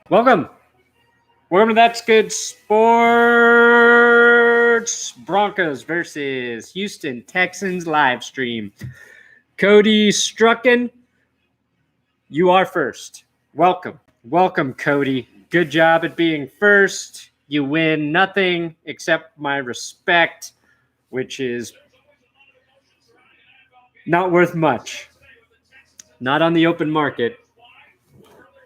Welcome to That's Good Sports. Broncos versus Houston Texans live stream. Cody Strucken, you are first. Welcome, Cody. Good job at being first. You win nothing except my respect, which is not worth much. Not on the open market.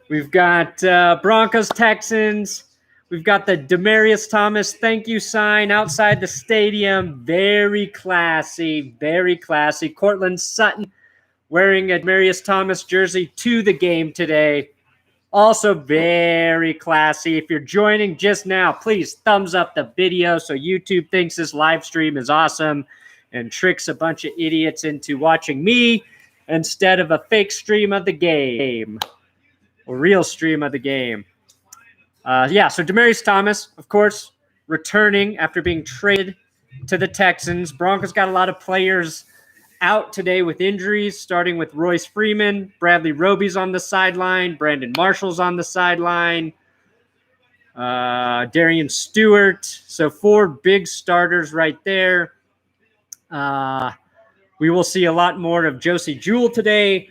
We've got Broncos, Texans. We've got the Demaryius Thomas thank you sign outside the stadium. Very classy, very classy. Courtland Sutton wearing a Demaryius Thomas jersey to the game today. Also very classy. If you're joining just now, please thumbs up the video so YouTube thinks this live stream is awesome and tricks a bunch of idiots into watching me instead of a fake stream of the game. A real stream of the game. So Demaryius Thomas, of course, returning after being traded to the Texans. Broncos got a lot of players out today with injuries, starting with Royce Freeman. Bradley Roby's on the sideline. Brandon Marshall's on the sideline. Darian Stewart. So 4 big starters right there. We will see a lot more of Josie Jewell today.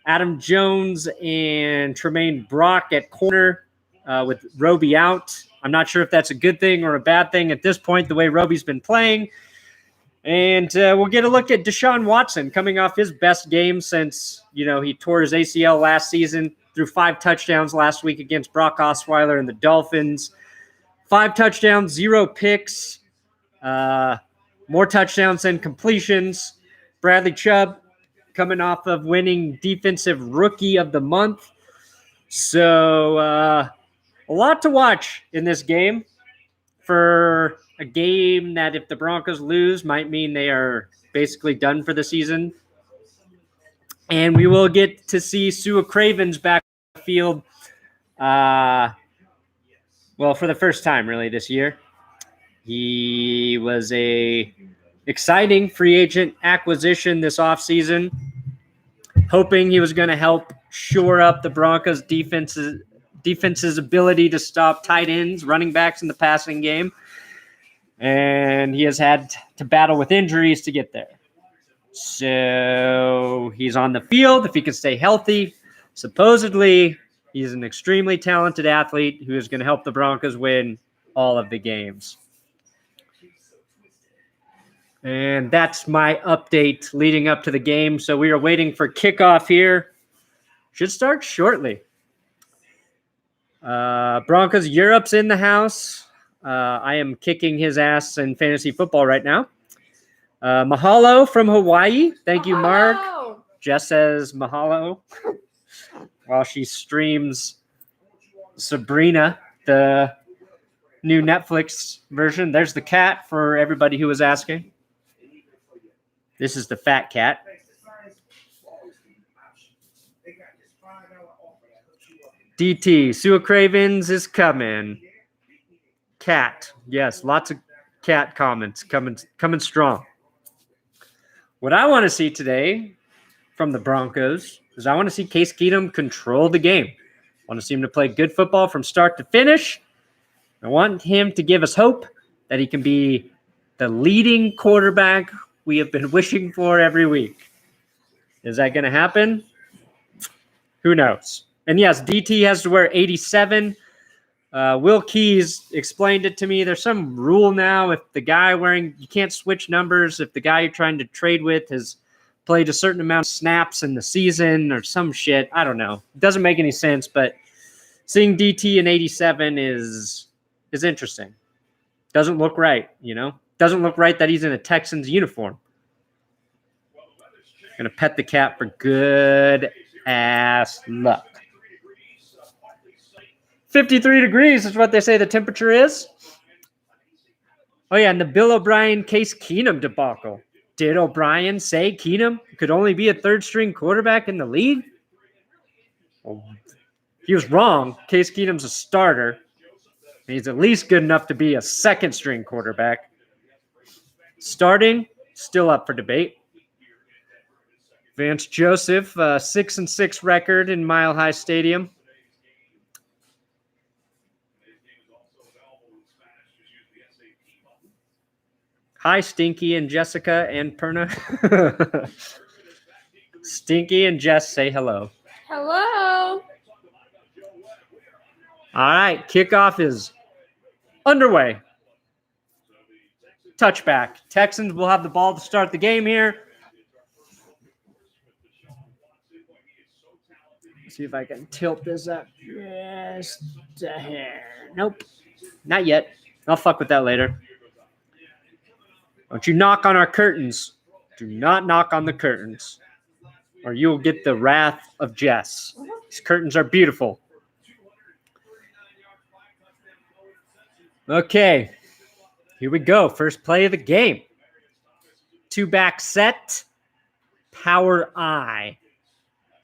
Adam Jones and Tremaine Brock at corner with Roby out. I'm not sure if that's a good thing or a bad thing at this point, the way Roby's been playing. And we'll get a look at Deshaun Watson coming off his best game since, he tore his ACL last season, threw 5 touchdowns last week against Brock Osweiler and the Dolphins. 5 touchdowns, 0 picks, more touchdowns than completions. Bradley Chubb coming off of winning Defensive Rookie of the Month. So a lot to watch in this game for a game that if the Broncos lose might mean they are basically done for the season. And we will get to see Sua Craven's backfield, for the first time really this year. He was a exciting free agent acquisition this offseason, hoping he was going to help shore up the Broncos' defense's ability to stop tight ends, running backs in the passing game. And he has had to battle with injuries to get there. So he's on the field if he can stay healthy. Supposedly, he's an extremely talented athlete who is going to help the Broncos win all of the games. And that's my update leading up to the game. So we are waiting for kickoff here. Should start shortly. Broncos Europe's in the house. I am kicking his ass in fantasy football right now. Mahalo from Hawaii. Thank you, Mark. Jess says mahalo while she streams Sabrina, the new Netflix version. There's the cat for everybody who was asking. This is the fat cat. DT, Sua Cravens is coming. Cat, yes, lots of cat comments coming strong. What I want to see today from the Broncos is I want to see Case Keenum control the game. I want to see him to play good football from start to finish. I want him to give us hope that he can be the leading quarterback we have been wishing for every week. Is that going to happen? Who knows? And yes, DT has to wear 87. Will Keys explained it to me. There's some rule now if the guy you can't switch numbers if the guy you're trying to trade with has played a certain amount of snaps in the season or some shit. I don't know. It doesn't make any sense, but seeing DT in 87 is interesting. Doesn't look right, Doesn't look right that he's in a Texans uniform. Gonna pet the cat for good ass luck. 53 degrees is what they say the temperature is. Oh, yeah, and the Bill O'Brien Case Keenum debacle. Did O'Brien say Keenum could only be a third-string quarterback in the league? Well, he was wrong. Case Keenum's a starter. He's at least good enough to be a second-string quarterback. Starting, still up for debate. Vance Joseph, 6-6 record in Mile High Stadium. Hi, Stinky and Jessica and Perna. Stinky and Jess, say hello. Hello. All right, kickoff is underway. Touchback. Texans will have the ball to start the game here. Let's see if I can tilt this up just a hair. Nope, not yet. I'll fuck with that later. Don't you knock on our curtains. Do not knock on the curtains, or you'll get the wrath of Jess. These curtains are beautiful. Okay, here we go. First play of the game. Two-back set. Power I.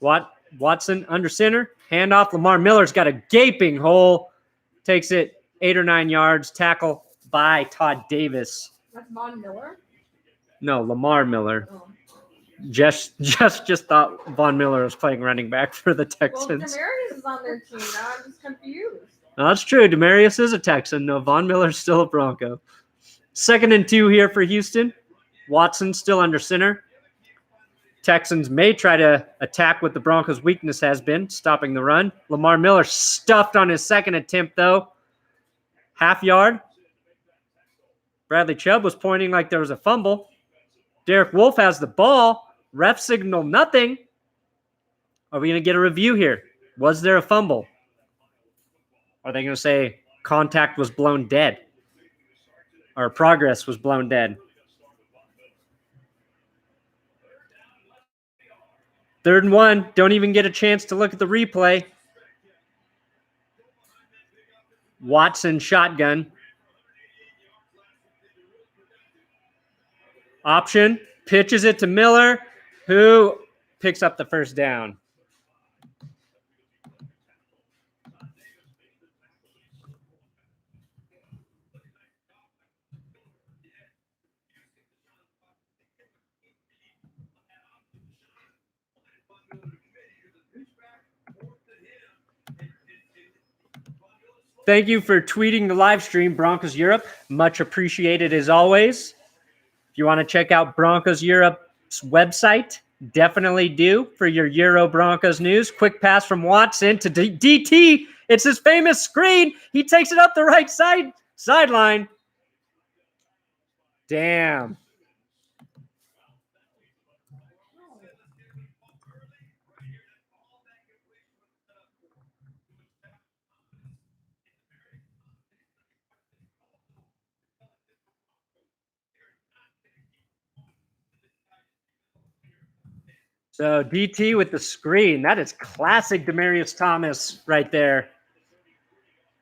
Watson under center. Handoff. Lamar Miller's got a gaping hole. Takes it 8 or 9 yards. Tackle by Todd Davis. That's Von Miller? No, Lamar Miller. Oh. Just thought Von Miller was playing running back for the Well, Texans. Demaryius is on their team now. I'm just confused. No, that's true. Demaryius is a Texan. No, Von Miller's still a Bronco. 2nd and 2 here for Houston. Watson still under center. Texans may try to attack what the Broncos' weakness has been, stopping the run. Lamar Miller stuffed on his second attempt, though. Half yard. Bradley Chubb was pointing like there was a fumble. Derek Wolfe has the ball. Ref signal nothing. Are we going to get a review here? Was there a fumble? Are they going to say contact was blown dead? Or progress was blown dead? 3rd and 1. Don't even get a chance to look at the replay. Watson shotgun. Option. Pitches it to Miller, who picks up the first down. Thank you for tweeting the live stream, Broncos Europe. Much appreciated as always. If you want to check out Broncos Europe's website, definitely do for your Euro Broncos news. Quick pass from Watson to DT. It's his famous screen. He takes it up the right sideline. Damn. So DT with the screen. That is classic Demaryius Thomas right there.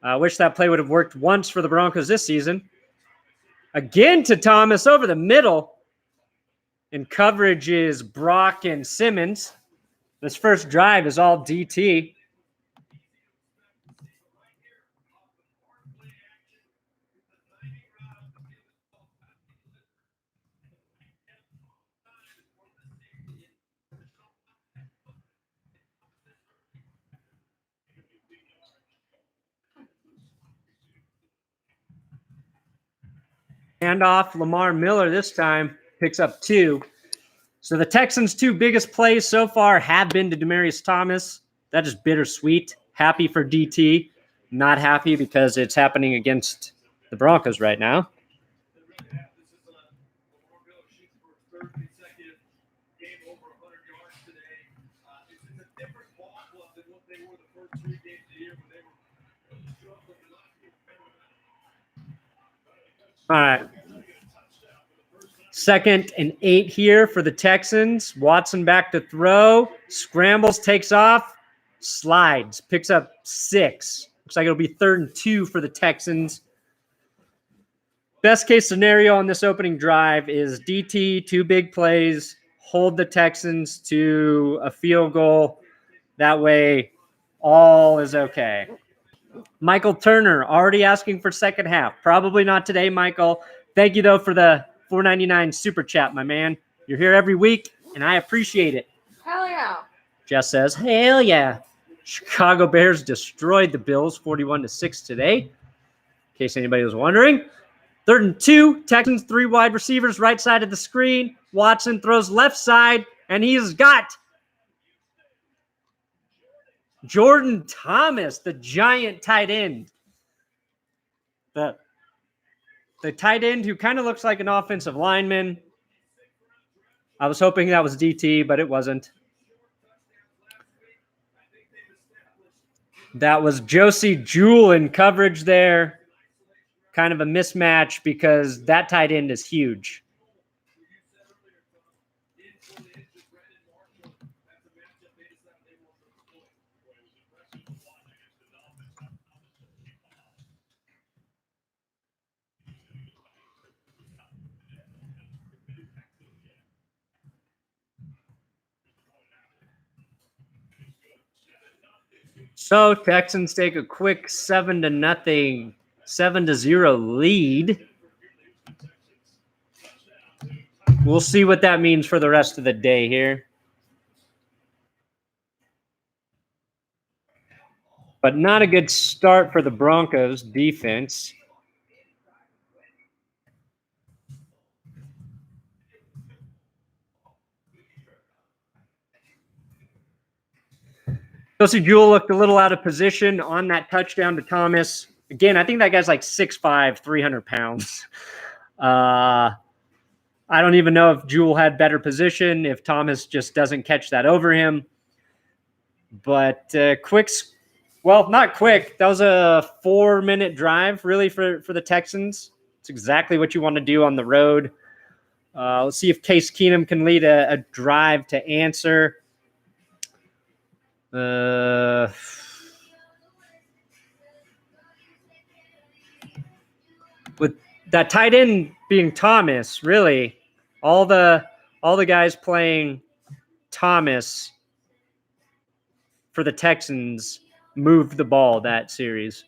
I wish that play would have worked once for the Broncos this season. Again to Thomas over the middle. In coverage is Brock and Simmons. This first drive is all DT. Handoff, Lamar Miller this time picks up 2. So the Texans' 2 biggest plays so far have been to Demaryius Thomas. That is bittersweet. Happy for DT. Not happy because it's happening against the Broncos right now. All right. 2nd and 8 here for the Texans. Watson back to throw. Scrambles, takes off. Slides. Picks up 6. Looks like it'll be 3rd and 2 for the Texans. Best case scenario on this opening drive is DT, 2 big plays, hold the Texans to a field goal. That way, all is okay. Michael Turner already asking for second half. Probably not today, Michael. Thank you, though, for the $4.99 super chat, my man. You're here every week, and I appreciate it. Hell yeah. Jess says, hell yeah. Chicago Bears destroyed the Bills 41-6 today, in case anybody was wondering. 3rd and 2. Texans 3 wide receivers, right side of the screen. Watson throws left side, and he's got Jordan Thomas, the giant tight end. The tight end who kind of looks like an offensive lineman. I was hoping that was DT, but it wasn't. That was Josie Jewell in coverage there. Kind of a mismatch because that tight end is huge. So Texans take a quick 7-0 lead. We'll see what that means for the rest of the day here. But not a good start for the Broncos defense. Josie Jewell looked a little out of position on that touchdown to Thomas. Again, I think that guy's like 6'5", 300 pounds. I don't even know if Jewell had better position, if Thomas just doesn't catch that over him. But not quick. That was a 4-minute drive, really, for the Texans. It's exactly what you want to do on the road. Let's see if Case Keenum can lead a drive to answer. With that tight end being Thomas, really, all the guys playing Thomas for the Texans moved the ball that series.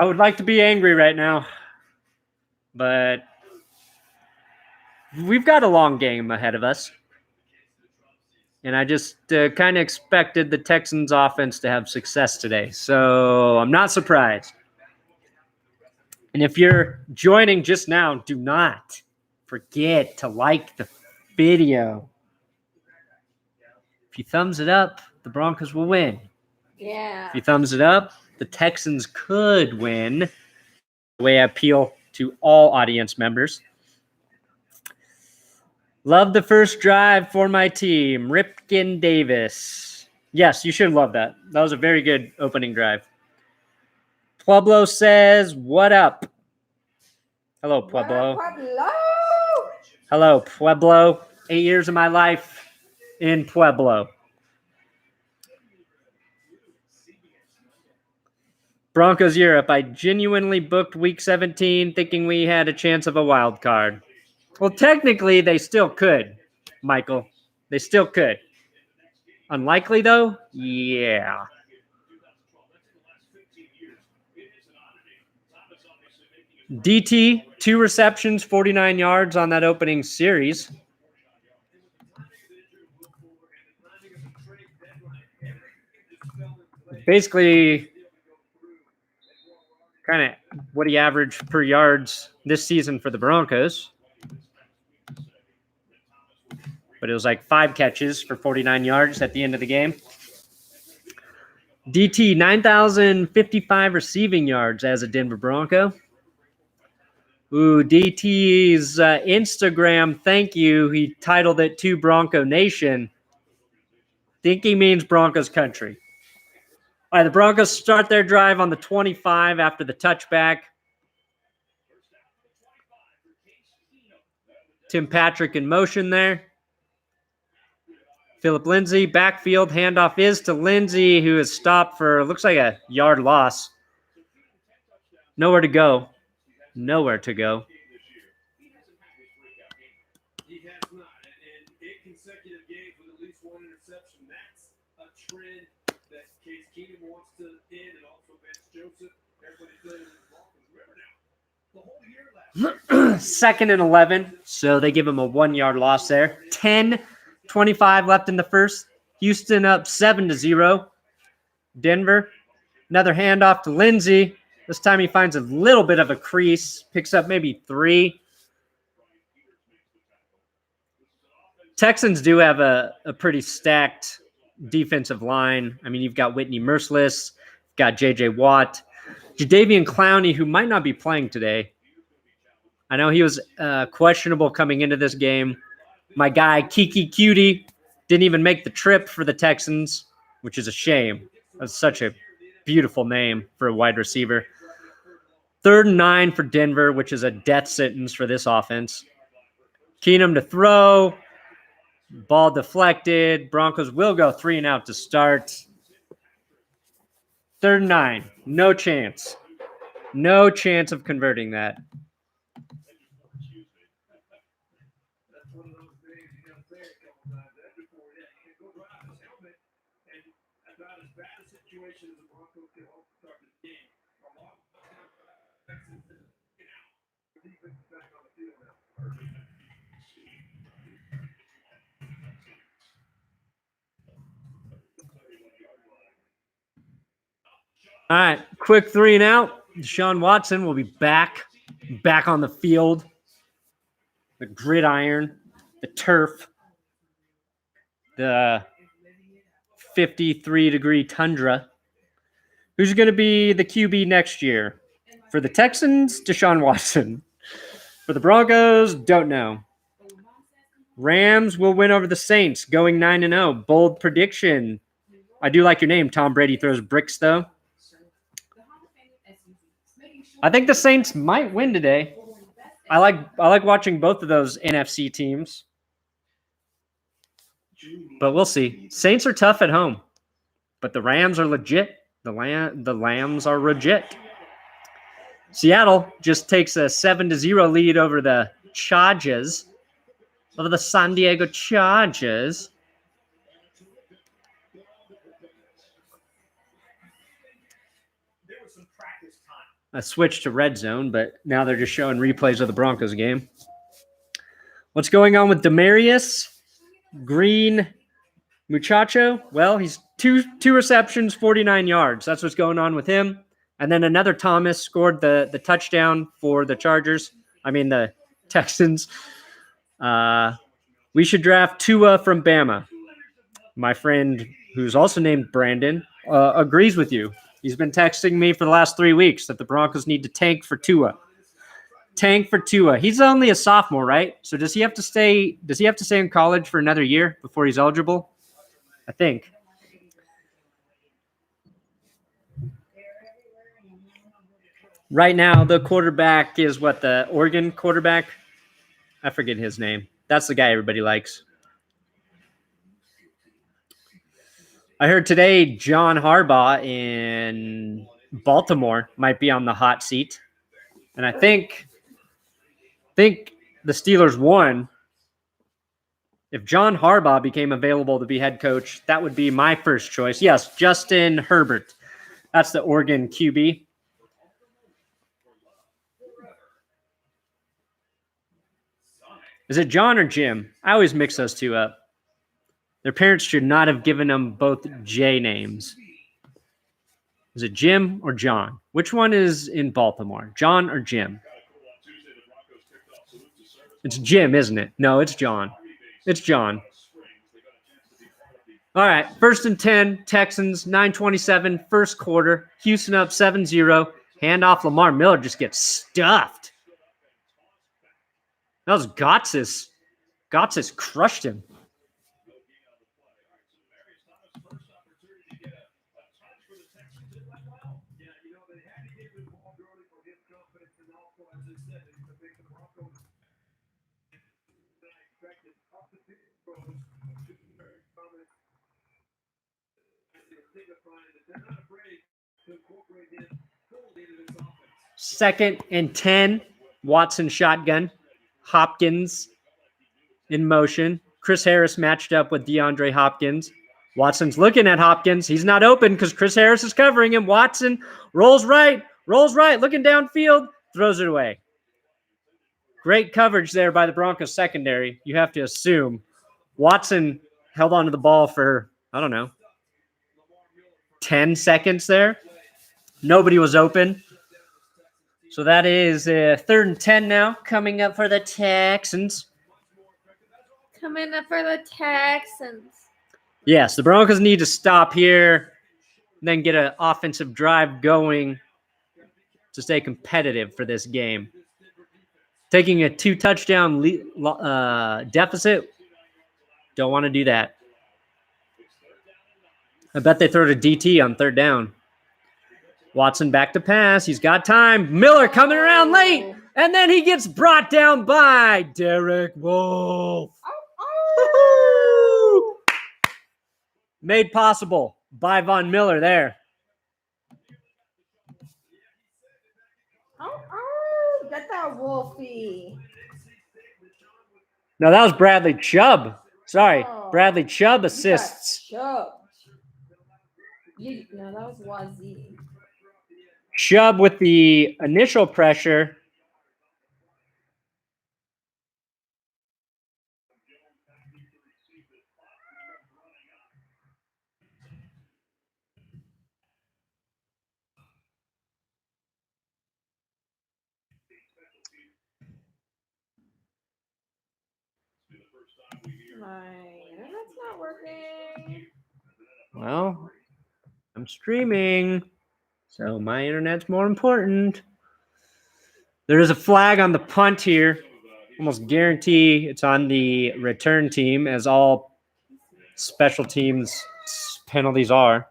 I would like to be angry right now, but we've got a long game ahead of us. And I just kind of expected the Texans offense to have success today. So I'm not surprised. And if you're joining just now, do not forget to like the video. If you thumbs it up, the Broncos will win. Yeah. If you thumbs it up, the Texans could win. The way I appeal to all audience members. Love the first drive for my team, Ripken Davis. Yes, you should love that. That was a very good opening drive. Pueblo says, what up? Hello, Pueblo. Hello, Pueblo. 8 years of my life in Pueblo. Broncos Europe. I genuinely booked week 17 thinking we had a chance of a wild card. Well, technically, they still could, Michael. They still could. Unlikely, though? Yeah. DT, 2 receptions, 49 yards on that opening series. Basically, kind of what he averaged per yards this season for the Broncos. But it was like 5 catches for 49 yards at the end of the game. DT, 9,055 receiving yards as a Denver Bronco. Ooh, DT's Instagram, thank you. He titled it To Bronco Nation. Think he means Broncos country. All right, the Broncos start their drive on the 25 after the touchback. Tim Patrick in motion there. Phillip Lindsay, backfield, handoff is to Lindsay, who is stopped for, looks like a yard loss. Nowhere to go. Nowhere to go. He has not. And 8 consecutive games with at least 1 interception. That's a trend that Case Keenum wants to end, and also Vance Joseph. Everybody says remember now, the whole year last. 2nd and 11. So they give him a 1-yard loss there. 10 25 left in the first. Houston up 7-0. Denver. Another handoff to Lindsay. This time he finds a little bit of a crease. Picks up maybe 3. Texans do have a pretty stacked defensive line. I mean, you've got Whitney Merciless, got J.J. Watt, Jadeveon Clowney, who might not be playing today. I know he was questionable coming into this game. My guy, Keke Coutee, didn't even make the trip for the Texans, which is a shame. That's such a beautiful name for a wide receiver. 3rd and 9 for Denver, which is a death sentence for this offense. Keenum to throw. Ball deflected. Broncos will go 3 and out to start. 3rd and 9. No chance. No chance of converting that. All right, quick 3 and out. Deshaun Watson will be back on the field. The gridiron, the turf, the 53-degree tundra. Who's going to be the QB next year? For the Texans, Deshaun Watson. For the Broncos, don't know. Rams will win over the Saints, going 9-0. Bold prediction. I do like your name. Tom Brady throws bricks, though. I think the Saints might win today. I like watching both of those NFC teams. But we'll see. Saints are tough at home. But the Rams are legit. The Lambs are legit. Seattle just takes a 7-0 lead over the Chargers. Over the San Diego Chargers. I switched to red zone, but now they're just showing replays of the Broncos game. What's going on with Demaryius Green Muchacho? Well, he's two receptions, 49 yards. That's what's going on with him. And then another Thomas scored the touchdown for the Chargers. I mean, the Texans. We should draft Tua from Bama. My friend, who's also named Brandon, agrees with you. He's been texting me for the last 3 weeks that the Broncos need to tank for Tua. Tank for Tua. He's only a sophomore, right? So does he have to stay in college for another year before he's eligible? I think. Right now, the quarterback is what, the Oregon quarterback? I forget his name. That's the guy everybody likes. I heard today John Harbaugh in Baltimore might be on the hot seat. And I think the Steelers won. If John Harbaugh became available to be head coach, that would be my first choice. Yes, Justin Herbert. That's the Oregon QB. Is it John or Jim? I always mix those two up. Their parents should not have given them both J names. Is it Jim or John? Which one is in Baltimore? John or Jim? It's Jim, isn't it? No, it's John. It's John. All right, 1st and 10, Texans, 9:27, first quarter. Houston up 7-0. Handoff, Lamar Miller just gets stuffed. That was Gotsis. Gotsis crushed him. Second and 10, Watson shotgun. Hopkins in motion. Chris Harris matched up with DeAndre Hopkins. Watson's looking at Hopkins. He's not open because Chris Harris is covering him. Watson rolls right, looking downfield, throws it away. Great coverage there by the Broncos secondary. You have to assume Watson held onto the ball for, I don't know, 10 seconds there. Nobody was open. So that is 3rd and 10 now, coming up for the Texans. Coming up for the Texans. Yes, the Broncos need to stop here and then get an offensive drive going to stay competitive for this game. Taking a 2-touchdown deficit, don't want to do that. I bet they throw to DT on 3rd down. Watson back to pass. He's got time. Miller coming around late. And then he gets brought down by Derek Wolfe. Oh. Made possible by Von Miller there. Oh, get that Wolfie. No, that was Bradley Chubb. Sorry, Oh. Bradley Chubb assists. No, that was Wazee. Chubb with the initial pressure. My internet's not working. Well, I'm streaming, so my internet's more important. There is a flag on the punt here. Almost guarantee it's on the return team, as all special teams penalties are.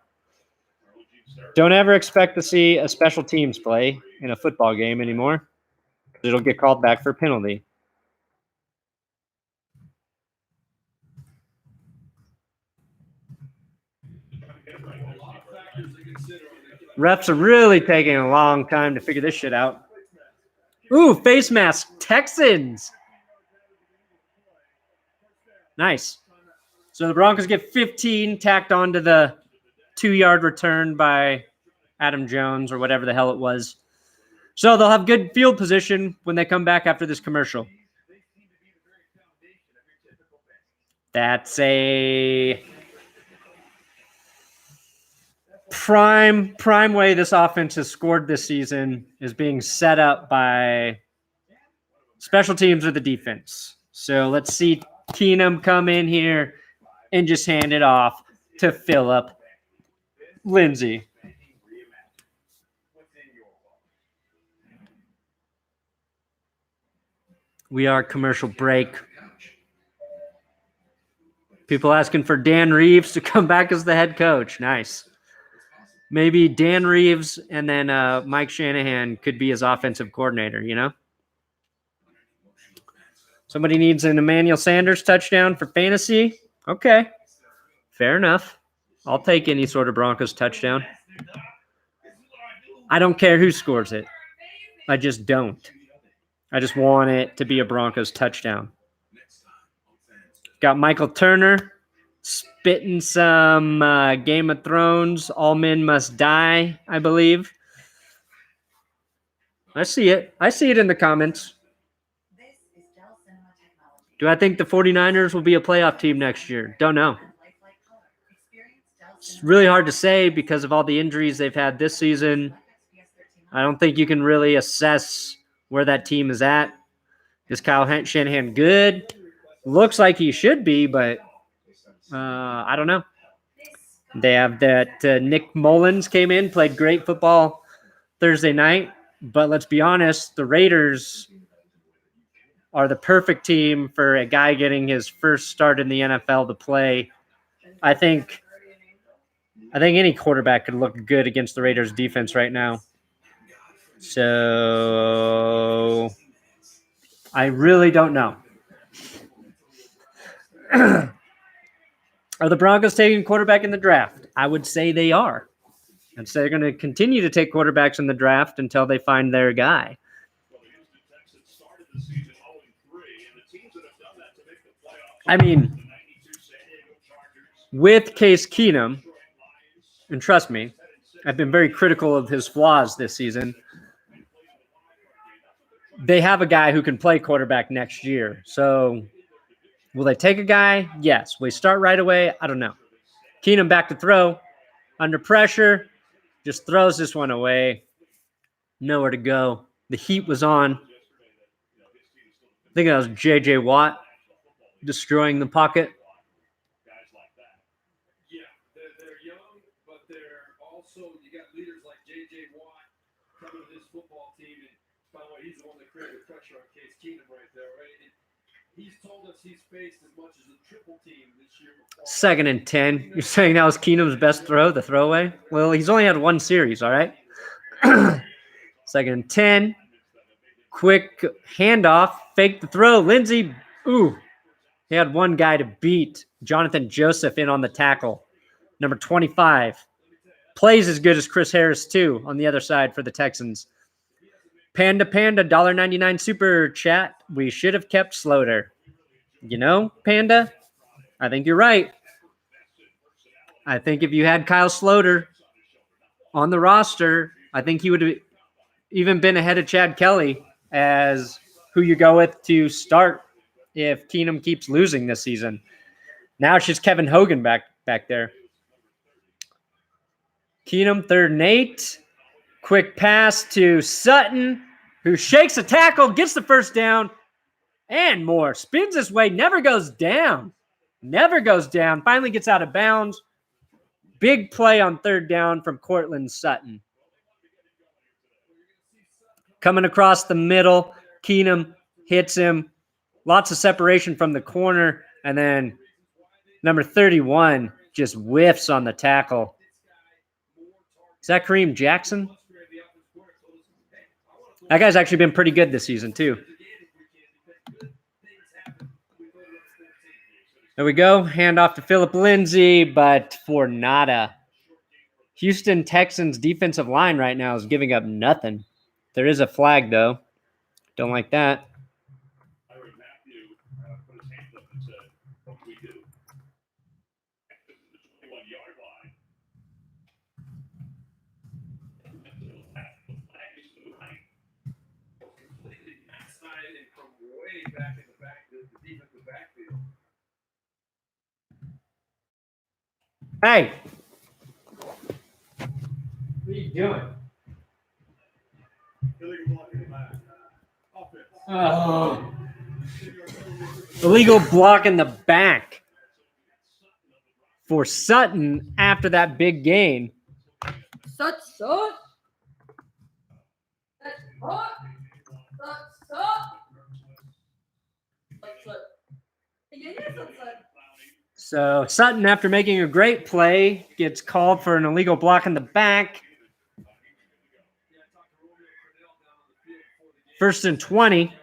Don't ever expect to see a special teams play in a football game anymore. It'll get called back for penalty. Refs are really taking a long time to figure this shit out. Ooh, face mask, Texans. Nice. So the Broncos get 15 tacked onto the 2-yard return by Adam Jones or whatever the hell it was. So they'll have good field position when they come back after this commercial. That's a prime way this offense has scored this season is being set up by special teams or the defense. So let's see Keenum come in here and just hand it off to Phillip Lindsay. We are commercial break. People asking for Dan Reeves to come back as the head coach. Nice. Maybe Dan Reeves and then Mike Shanahan could be his offensive coordinator, you know? Somebody needs an Emmanuel Sanders touchdown for fantasy. Okay. Fair enough. I'll take any sort of Broncos touchdown. I don't care who scores it. I just don't. I just want it to be a Broncos touchdown. Got Michael Turner spitting some Game of Thrones, All Men Must Die, I believe. I see it. I see it in the comments. Do I think the 49ers will be a playoff team next year? Don't know. It's really hard to say because of all the injuries they've had this season. I don't think you can really assess where that team is at. Is Kyle Shanahan good? Looks like he should be, but I don't know. They have that Nick Mullens came in, played great football Thursday night. But let's be honest, the Raiders are the perfect team for a guy getting his first start in the NFL to play. I think any quarterback could look good against the Raiders defense right now. So I really don't know. Are the Broncos taking quarterback in the draft? I would say they are. And so they're going to continue to take quarterbacks in the draft until they find their guy. I mean, with Case Keenum, and trust me, I've been very critical of his flaws this season. They have a guy who can play quarterback next year. So Will they take a guy? Yes. Will he start right away? I don't know. Keenum back to throw. Under pressure. Just throws this one away. Nowhere to go. The heat was on. I think that was J.J. Watt destroying the pocket. Yeah, they're young, but they're also, you got leaders like J.J. Watt coming to this football team. And by the way, he's the one that created pressure on Case Keenum right there, right? And he's told us he's faced as much as a triple team this year. 2nd and 10. You're saying that was Keenum's best throw, the throwaway? Well, he's only had one series, all right? 2nd and 10. Quick handoff. Fake the throw. Lindsay, ooh. He had one guy to beat. Jonathan Joseph in on the tackle. Number 25. Plays as good as Chris Harris, too, on the other side for the Texans. Panda, $1.99 super chat. We should have kept Sloter. You know, Panda, I think you're right. I think if you had Kyle Sloter on the roster, I think he would have even been ahead of Chad Kelly as who you go with to start if Keenum keeps losing this season. Now it's just Kevin Hogan back there. Keenum, 3rd and 8. Quick pass to Sutton, who shakes a tackle, gets the first down, and more. Spins this way, never goes down. Never goes down. Finally gets out of bounds. Big play on 3rd down from Courtland Sutton. Coming across the middle, Keenum hits him. Lots of separation from the corner, and then number 31 just whiffs on the tackle. Is that Kareem Jackson? That guy's actually been pretty good this season, too. There we go. Hand off to Phillip Lindsay, but for nada. Houston Texans defensive line right now is giving up nothing. There is a flag, though. Don't like that. Hey. What are you doing? Oh. Illegal block in the back for Sutton after that big gain. Sut. So Sutton, after making a great play, gets called for an illegal block in the back. 1st and 20.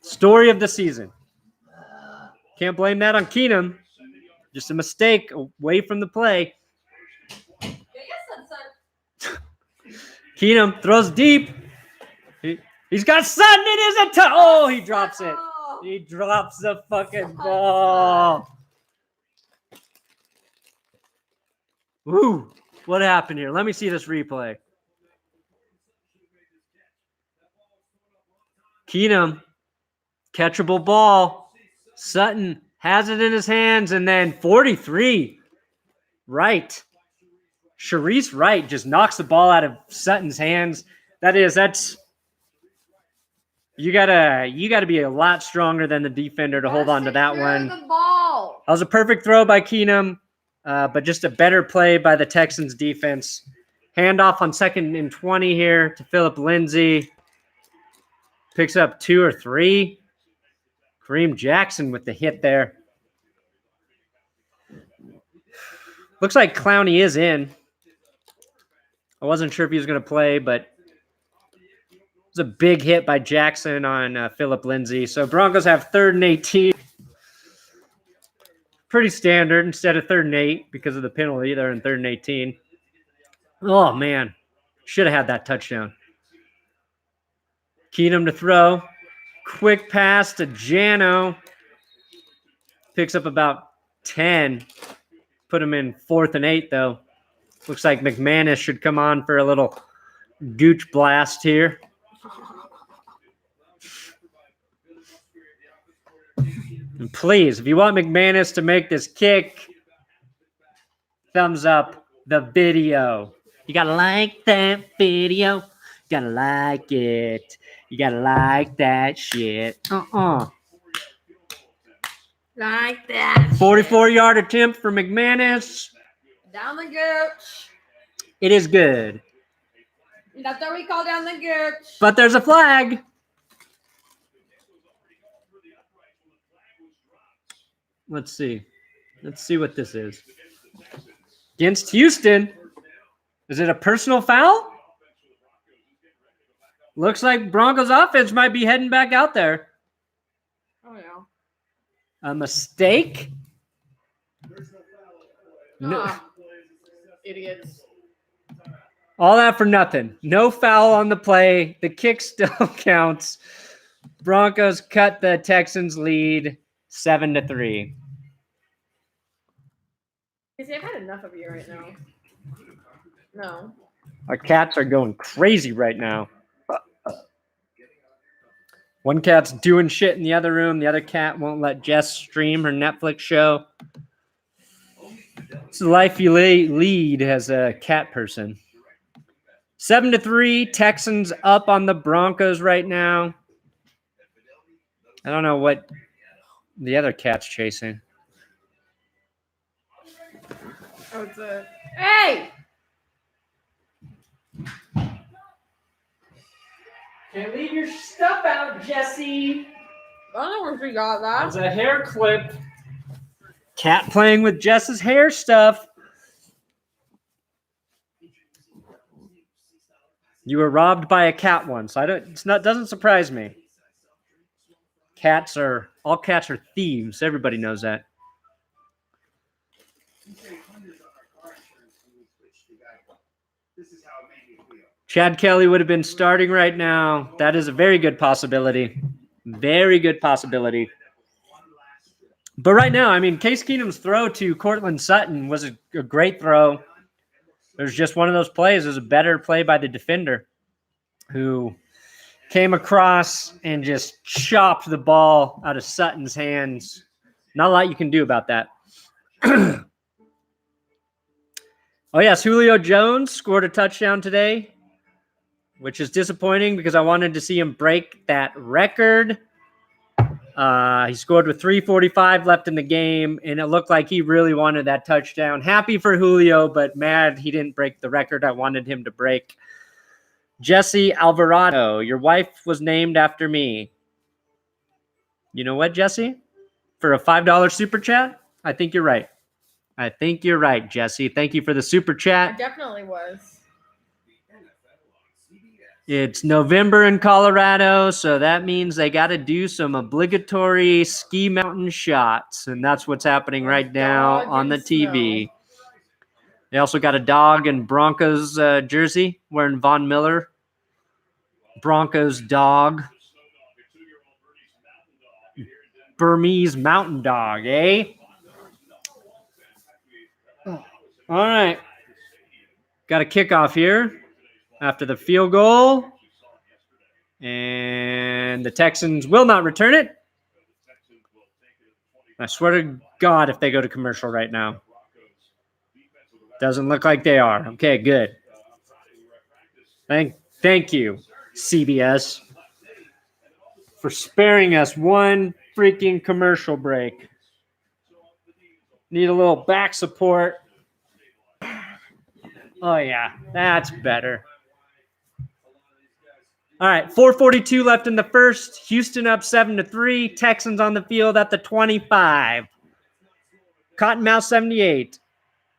Story of the season. Can't blame that on Keenum. Just a mistake away from the play. Keenum throws deep. He's got Sutton in his attack. Oh, he drops it. He drops the fucking ball. Woo. What happened here? Let me see this replay. Keenum, catchable ball. Sutton has it in his hands, and then 43. Right. Sharice Wright just knocks the ball out of Sutton's hands. That's you gotta be a lot stronger than the defender to hold on to that one. The ball. That was a perfect throw by Keenum, but just a better play by the Texans defense. Handoff on 2nd and 20 here to Phillip Lindsay. Picks up 2 or 3. Kareem Jackson with the hit there. Looks like Clowney is in. I wasn't sure if he was going to play, but it was a big hit by Jackson on Phillip Lindsay. So Broncos have 3rd and 18. Pretty standard instead of 3rd and 8 because of the penalty. They're in 3rd and 18. Oh, man. Should have had that touchdown. Keenum to throw. Quick pass to Jano. Picks up about 10. Put him in 4th and 8, though. Looks like McManus should come on for a little gooch blast here. And please, if you want McManus to make this kick, thumbs up the video. You gotta like that video. You gotta like it. You gotta like that shit. Like that. 44-yard attempt for McManus. Down the gooch. It is good. That's what we call down the gooch. But there's a flag. Let's see. Let's see what this is. Against Houston. Is it a personal foul? Looks like Broncos offense might be heading back out there. Oh, yeah. A mistake? No. Ah, idiots. All that for nothing. No foul on the play. The kick still counts. Broncos cut the Texans lead 7-3. I've had enough of you right now. No. Our cats are going crazy right now. One cat's doing shit in the other room. The other cat won't let Jess stream her Netflix show. It's the life you lead as a cat person. 7-3, Texans up on the Broncos right now. I don't know what the other cat's chasing. Oh, it's a... Hey! Can't leave your stuff out, Jesse. I don't know where she got that. There's a hair clip. Cat playing with Jess's hair stuff. You were robbed by a cat once. Doesn't surprise me. All cats are thieves. Everybody knows that. Chad Kelly would have been starting right now. That is a very good possibility. Very good possibility. But right now, I mean, Case Keenum's throw to Courtland Sutton was a great throw. There's just one of those plays. It was a better play by the defender who came across and just chopped the ball out of Sutton's hands. Not a lot you can do about that. Oh, yes, Julio Jones scored a touchdown today, which is disappointing because I wanted to see him break that record. He scored with 3:45 left in the game, and it looked like he really wanted that touchdown. Happy for Julio, but mad he didn't break the record I wanted him to break. Jesse Alvarado, your wife was named after me. You know what, Jesse? For a $5 super chat, I think you're right. I think you're right, Jesse. Thank you for the super I chat. definitely was. It's November in Colorado, so that means they got to do some obligatory ski mountain shots, and that's what's happening right now Dog on the and TV. snow. They also got a dog in Broncos jersey wearing Von Miller. Broncos dog. Burmese mountain dog, eh? All right. Got a kickoff here after the field goal. And the Texans will not return it. I swear to God if they go to commercial right now. Doesn't look like they are. Okay, good. Thank you, CBS, for sparing us one freaking commercial break. Need a little back support. Oh, yeah, that's better. All right, 4:42 left in the first. Houston up 7-3. Texans on the field at the 25. Cottonmouth 78.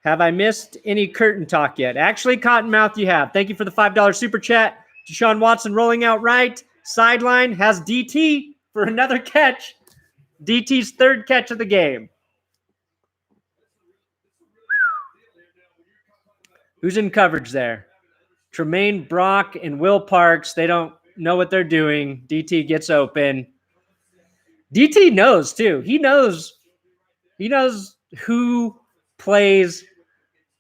Have I missed any curtain talk yet? Actually, Cottonmouth, you have. Thank you for the $5 super chat. Deshaun Watson rolling out right. Sideline has DT for another catch. DT's third catch of the game. Who's in coverage there? Tremaine Brock and Will Parks. They don't know what they're doing. DT gets open. DT knows, too. He knows who plays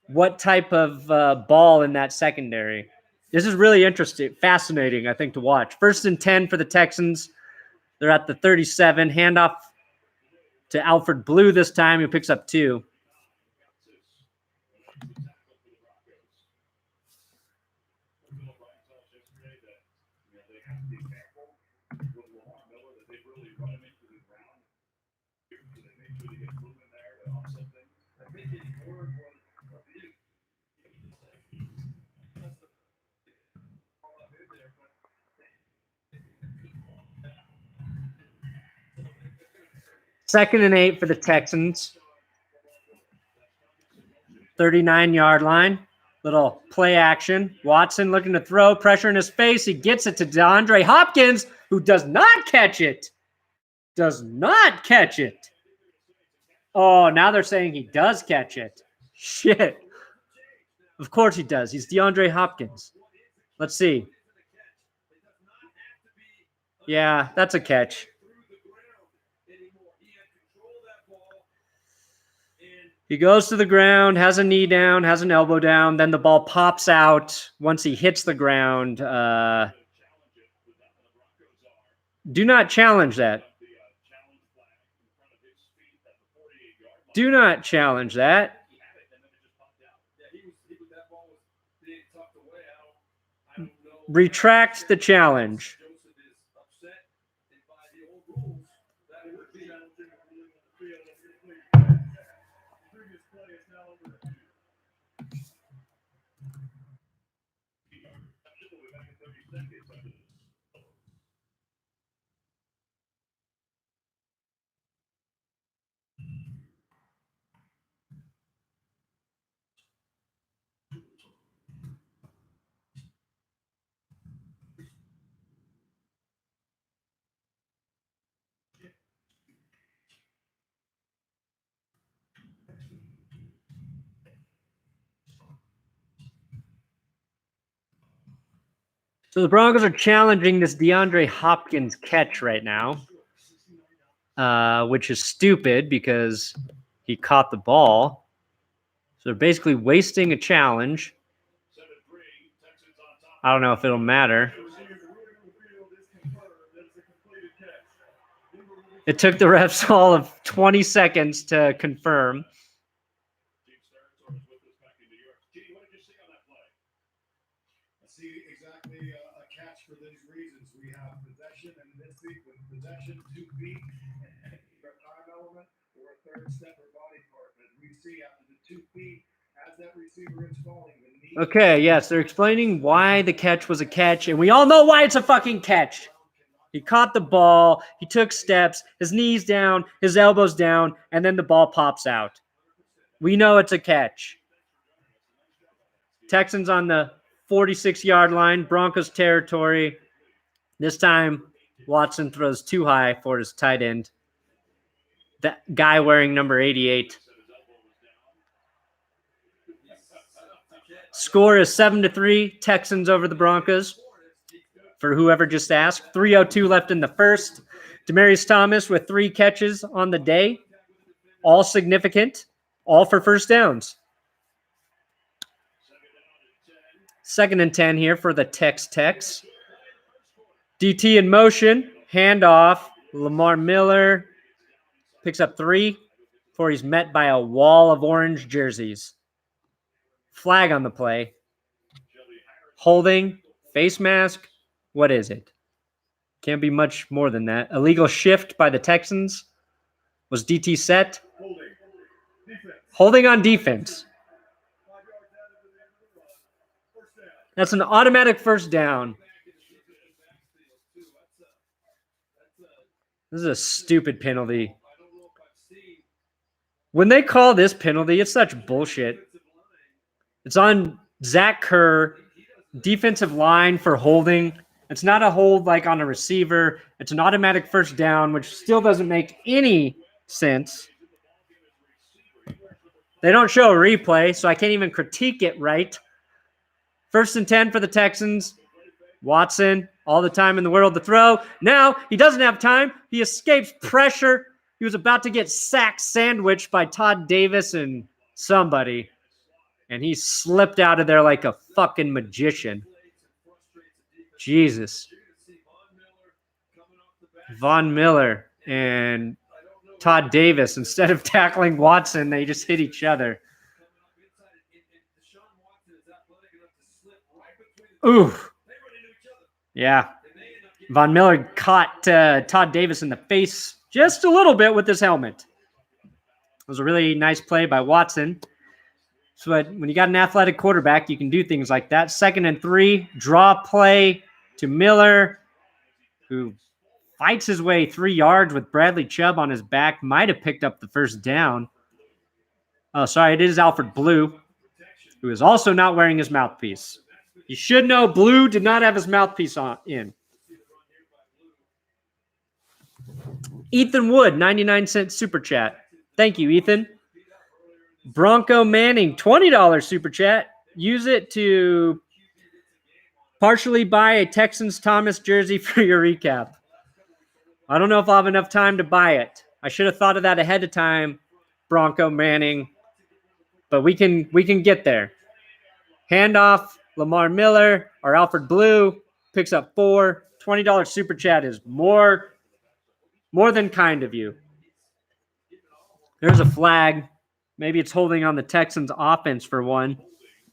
what type of ball in that secondary. This is really interesting, fascinating, I think, to watch. 1st and 10 for the Texans. They're at the 37. Handoff to Alfred Blue this time, who picks up 2. Second and 8 for the Texans. 39-yard line. Little play action. Watson looking to throw. Pressure in his face. He gets it to DeAndre Hopkins, who does not catch it. Does not catch it. Oh, now they're saying he does catch it. Shit. Of course he does. He's DeAndre Hopkins. Let's see. Yeah, that's a catch. He goes to the ground, has a knee down, has an elbow down. Then the ball pops out once he hits the ground. Do not challenge that. Do not challenge that. Retract the challenge. So the Broncos are challenging this DeAndre Hopkins catch right now, which is stupid because he caught the ball. So they're basically wasting a challenge. I don't know if it'll matter. It took the refs all of 20 seconds to confirm. Possession, 2 feet, and either a time element or a third step or body part. As we see after the 2 feet, as that receiver is falling, the knee. Okay, yes, they're explaining why the catch was a catch, and we all know why it's a fucking catch. He caught the ball, he took steps, his knees down, his elbows down, and then the ball pops out. We know it's a catch. Texans on the 46-yard line, Broncos territory. This time, Watson throws too high for his tight end. That guy wearing number 88. Score is 7-3, Texans over the Broncos. For whoever just asked, 3:02 left in the first. Demaryius Thomas with 3 catches on the day. All significant, all for first downs. 2nd and 10 here for the Tex. DT in motion, handoff. Lamar Miller picks up 3 before he's met by a wall of orange jerseys. Flag on the play. Holding, face mask. What is it? Can't be much more than that. Illegal shift by the Texans. Was DT set? Holding on defense. That's an automatic first down. This is a stupid penalty. When they call this penalty, it's such bullshit. It's on Zach Kerr, defensive line for holding. It's not a hold like on a receiver. It's an automatic first down, which still doesn't make any sense. They don't show a replay, so I can't even critique it right. 1st and 10 for the Texans. Watson, all the time in the world to throw. Now, he doesn't have time. He escapes pressure. He was about to get sack sandwiched by Todd Davis and somebody. And he slipped out of there like a fucking magician. Jesus. Von Miller. And Todd Davis. Instead of tackling Watson, they just hit each other. Ooh. Yeah. Von Miller caught Todd Davis in the face just a little bit with his helmet. It was a really nice play by Watson. So when you got an athletic quarterback, you can do things like that. 2nd and 3, draw play to Miller, who fights his way 3 yards with Bradley Chubb on his back. Might have picked up the first down. Oh, sorry, it is Alfred Blue, who is also not wearing his mouthpiece. You should know Blue did not have his mouthpiece in. Ethan Wood, 99-cent super chat. Thank you, Ethan. Bronco Manning, $20 super chat. Use it to partially buy a Texans Thomas jersey for your recap. I don't know if I'll have enough time to buy it. I should have thought of that ahead of time, Bronco Manning. But we can get there. Handoff, Lamar Miller or Alfred Blue picks up 4. $20 super chat is more than kind of you. There's a flag. Maybe it's holding on the Texans offense for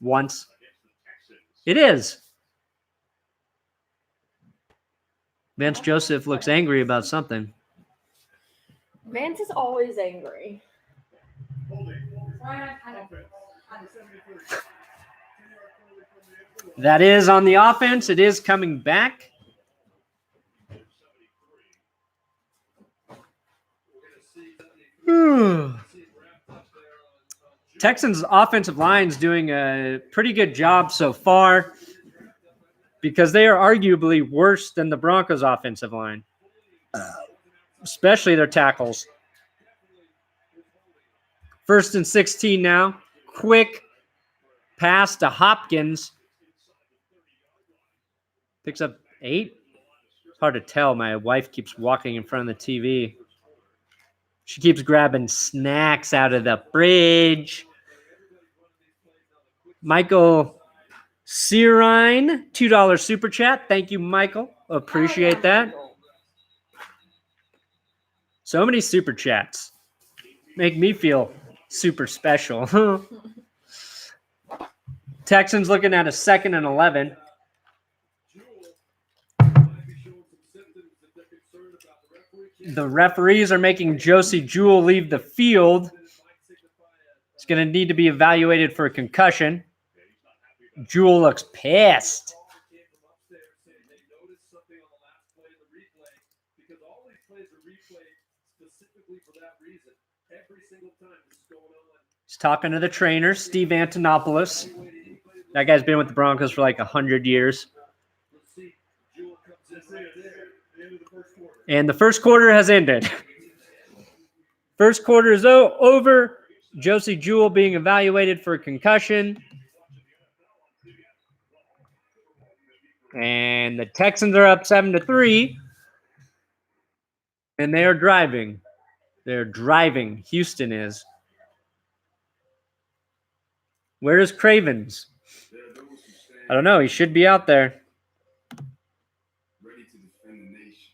once. It is. Vance Joseph looks angry about something. Vance is always angry. That is on the offense. It is coming back. Texans offensive line is doing a pretty good job so far because they are arguably worse than the Broncos offensive line, especially their tackles. 1st and 16 now. Quick pass to Hopkins. Picks up 8. It's hard to tell. My wife keeps walking in front of the TV. She keeps grabbing snacks out of the fridge. Michael Sirine, $2 super chat. Thank you, Michael. Appreciate that. So many super chats. Make me feel super special. Texans looking at a 2nd and 11. The referees are making Josie Jewell leave the field. He's going to need to be evaluated for a concussion. Jewell looks pissed. He's talking to the trainer, Steve Antonopoulos. That guy's been with the Broncos for like 100 years. And the first quarter has ended. First quarter is over. Josie Jewell being evaluated for a concussion. And the Texans are up 7-3. And they are driving. They're driving. Houston is. Where is Cravens? I don't know. He should be out there. Ready to defend the nation.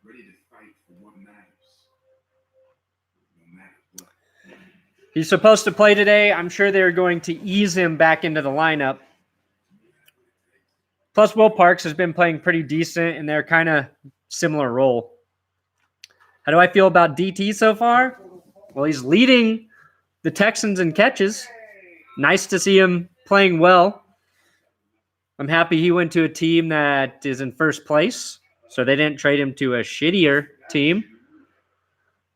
Ready to fight for what matters. No matter what. He's supposed to play today. I'm sure they're going to ease him back into the lineup. Plus, Will Parks has been playing pretty decent, and they're kind of similar role. How do I feel about DT so far? Well, he's leading the Texans in catches. Nice to see him playing well. I'm happy he went to a team that is in first place, so they didn't trade him to a shittier team.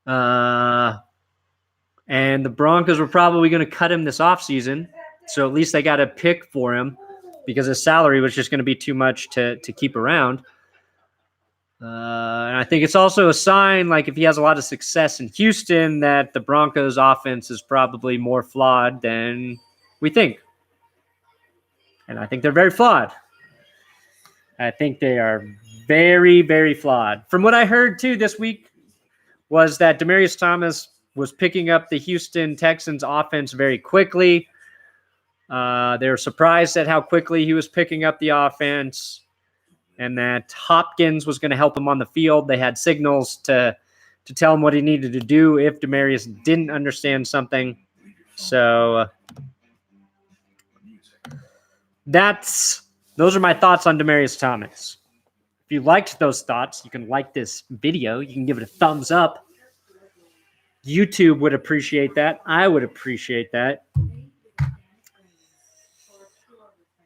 And the Broncos were probably going to cut him this offseason, so at least they got a pick for him because his salary was just going to be too much to keep around. And I think it's also a sign, like if he has a lot of success in Houston, that the Broncos offense is probably more flawed than we think. And I think they're very flawed. I think they are very, very flawed. From what I heard, too, this week was that Demaryius Thomas was picking up the Houston Texans offense very quickly. They were surprised at how quickly he was picking up the offense and that Hopkins was going to help him on the field. They had signals to to tell him what he needed to do if Demaryius didn't understand something. So those are my thoughts on Demaryius Thomas. If you liked those thoughts, you can like this video. You can give it a thumbs up. YouTube would appreciate that. I would appreciate that.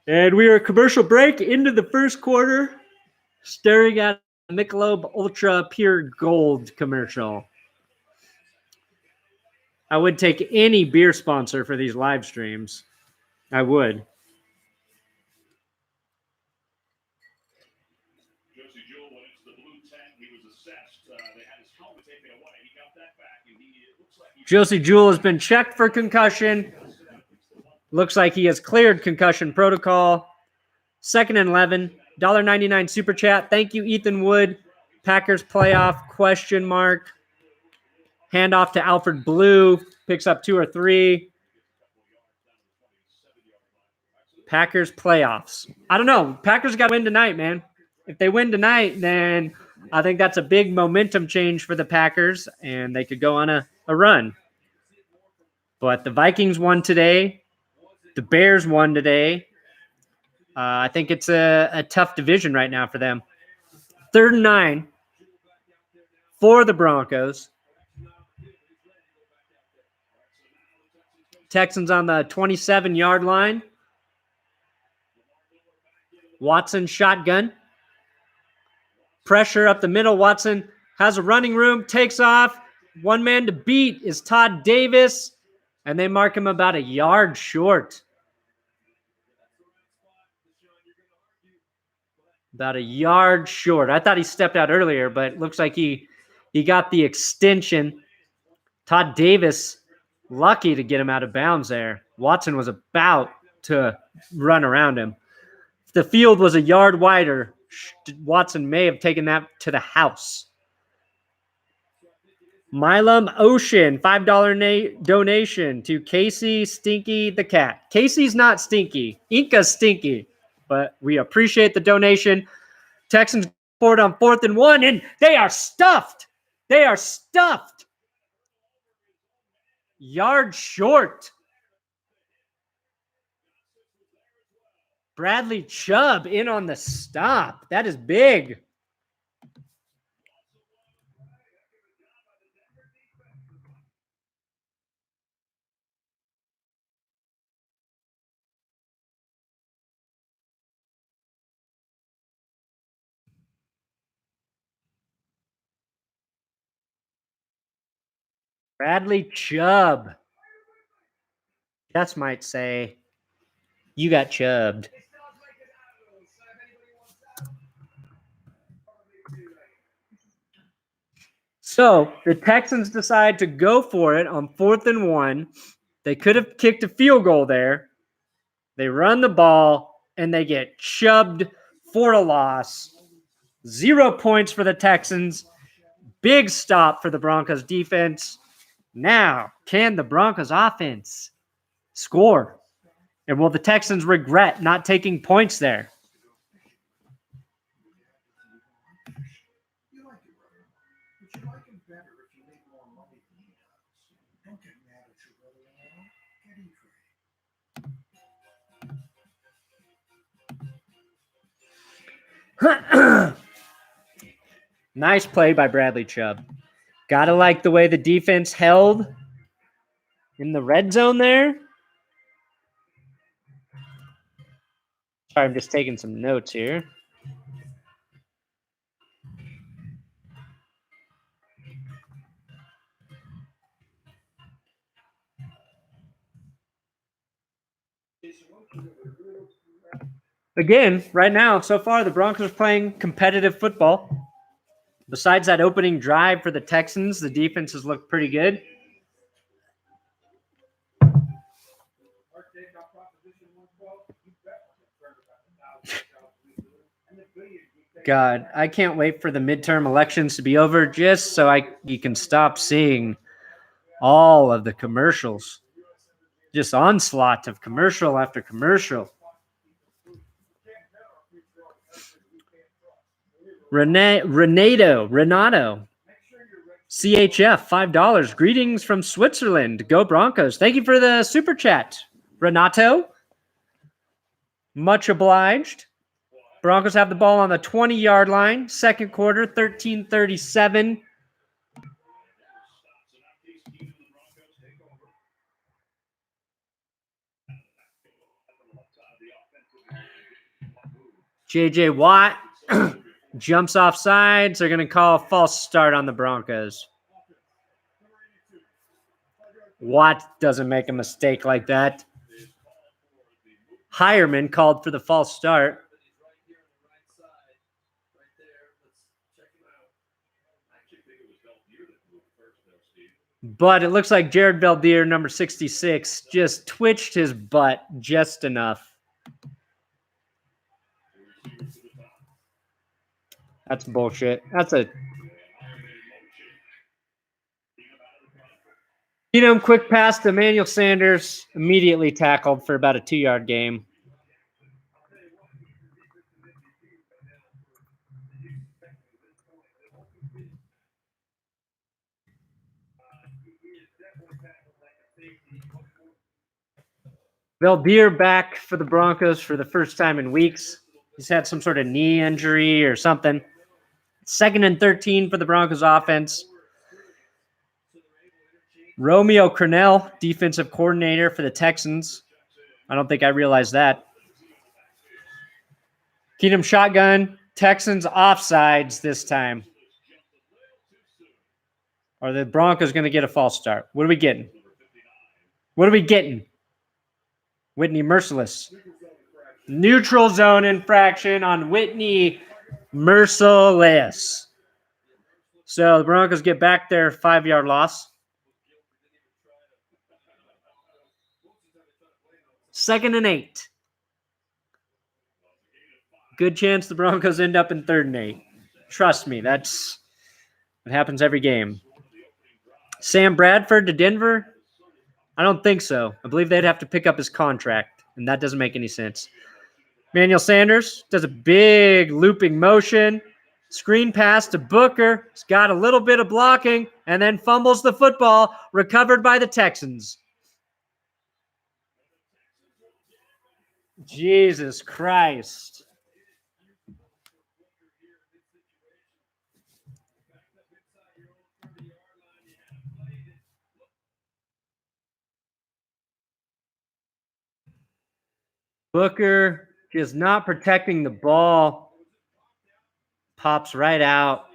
And we are a commercial break into the first quarter, staring at a Michelob Ultra Pure Gold commercial. I would take any beer sponsor for these live streams. I would. Josie Jewell has been checked for concussion. Looks like he has cleared concussion protocol. 2nd and 11. $1.99 super chat. Thank you, Ethan Wood. Packers playoff ? Handoff to Alfred Blue. Picks up 2 or 3. Packers playoffs. I don't know. Packers got to win tonight, man. If they win tonight, then I think that's a big momentum change for the Packers, and they could go on a run. But the Vikings won today. The Bears won today. I think it's a tough division right now for them. 3rd and 9 for the Broncos. Texans on the 27-yard line. Watson shotgun. Pressure up the middle. Watson has a running room, takes off. One man to beat is Todd Davis, and they mark him about a yard short. About a yard short. I thought he stepped out earlier, but it looks like he got the extension. Todd Davis, lucky to get him out of bounds there. Watson was about to run around him. If the field was a yard wider, Watson may have taken that to the house. Milam Ocean, $5 donation to Casey Stinky the Cat. Casey's not stinky. Inca's stinky. But we appreciate the donation. Texans forward on 4th and 1, and they are stuffed. They are stuffed. Yard short. Bradley Chubb in on the stop. That is big. Bradley Chubb. Jess might say, you got chubbed. So the Texans decide to go for it on 4th and 1. They could have kicked a field goal there. They run the ball, and they get chubbed for a loss. 0 points for the Texans. Big stop for the Broncos defense. Now, can the Broncos offense score? And will the Texans regret not taking points there? Nice play by Bradley Chubb. Gotta like the way the defense held in the red zone there. Sorry, I'm just taking some notes here. Again, right now, so far, the Broncos are playing competitive football. Besides that opening drive for the Texans, the defense has looked pretty good. God, I can't wait for the midterm elections to be over just so you can stop seeing all of the commercials. Just onslaught of commercial after commercial. Renato, CHF, $5. Greetings from Switzerland. Go Broncos. Thank you for the super chat, Renato. Much obliged. Broncos have the ball on the 20-yard line. Second quarter, 13:37. J.J. Watt jumps off sides. They're going to call a false start on the Broncos. Watt doesn't make a mistake like that. Hireman called for the false start. But it looks like Jared Beldier, number 66, just twitched his butt just enough. That's bullshit. That's a Keenum quick pass to Emmanuel Sanders, immediately tackled for about a 2-yard game. Beldier back for the Broncos for the first time in weeks. He's had some sort of knee injury or something. 2nd and 13 for the Broncos offense. Romeo Crennel, defensive coordinator for the Texans. I don't think I realized that. Keenum shotgun. Texans offsides this time. Are the Broncos going to get a false start? What are we getting? What are we getting? Whitney Merciless. Neutral zone infraction on Whitney Merciless. So the Broncos get back their 5-yard loss. 2nd and 8. Good chance the Broncos end up in 3rd and 8. Trust me, it happens every game. Sam Bradford to Denver? I don't think so. I believe they'd have to pick up his contract, and that doesn't make any sense. Emmanuel Sanders does a big looping motion. Screen pass to Booker. He's got a little bit of blocking, and then fumbles the football, recovered by the Texans. Jesus Christ. Booker just not protecting the ball. Pops right out.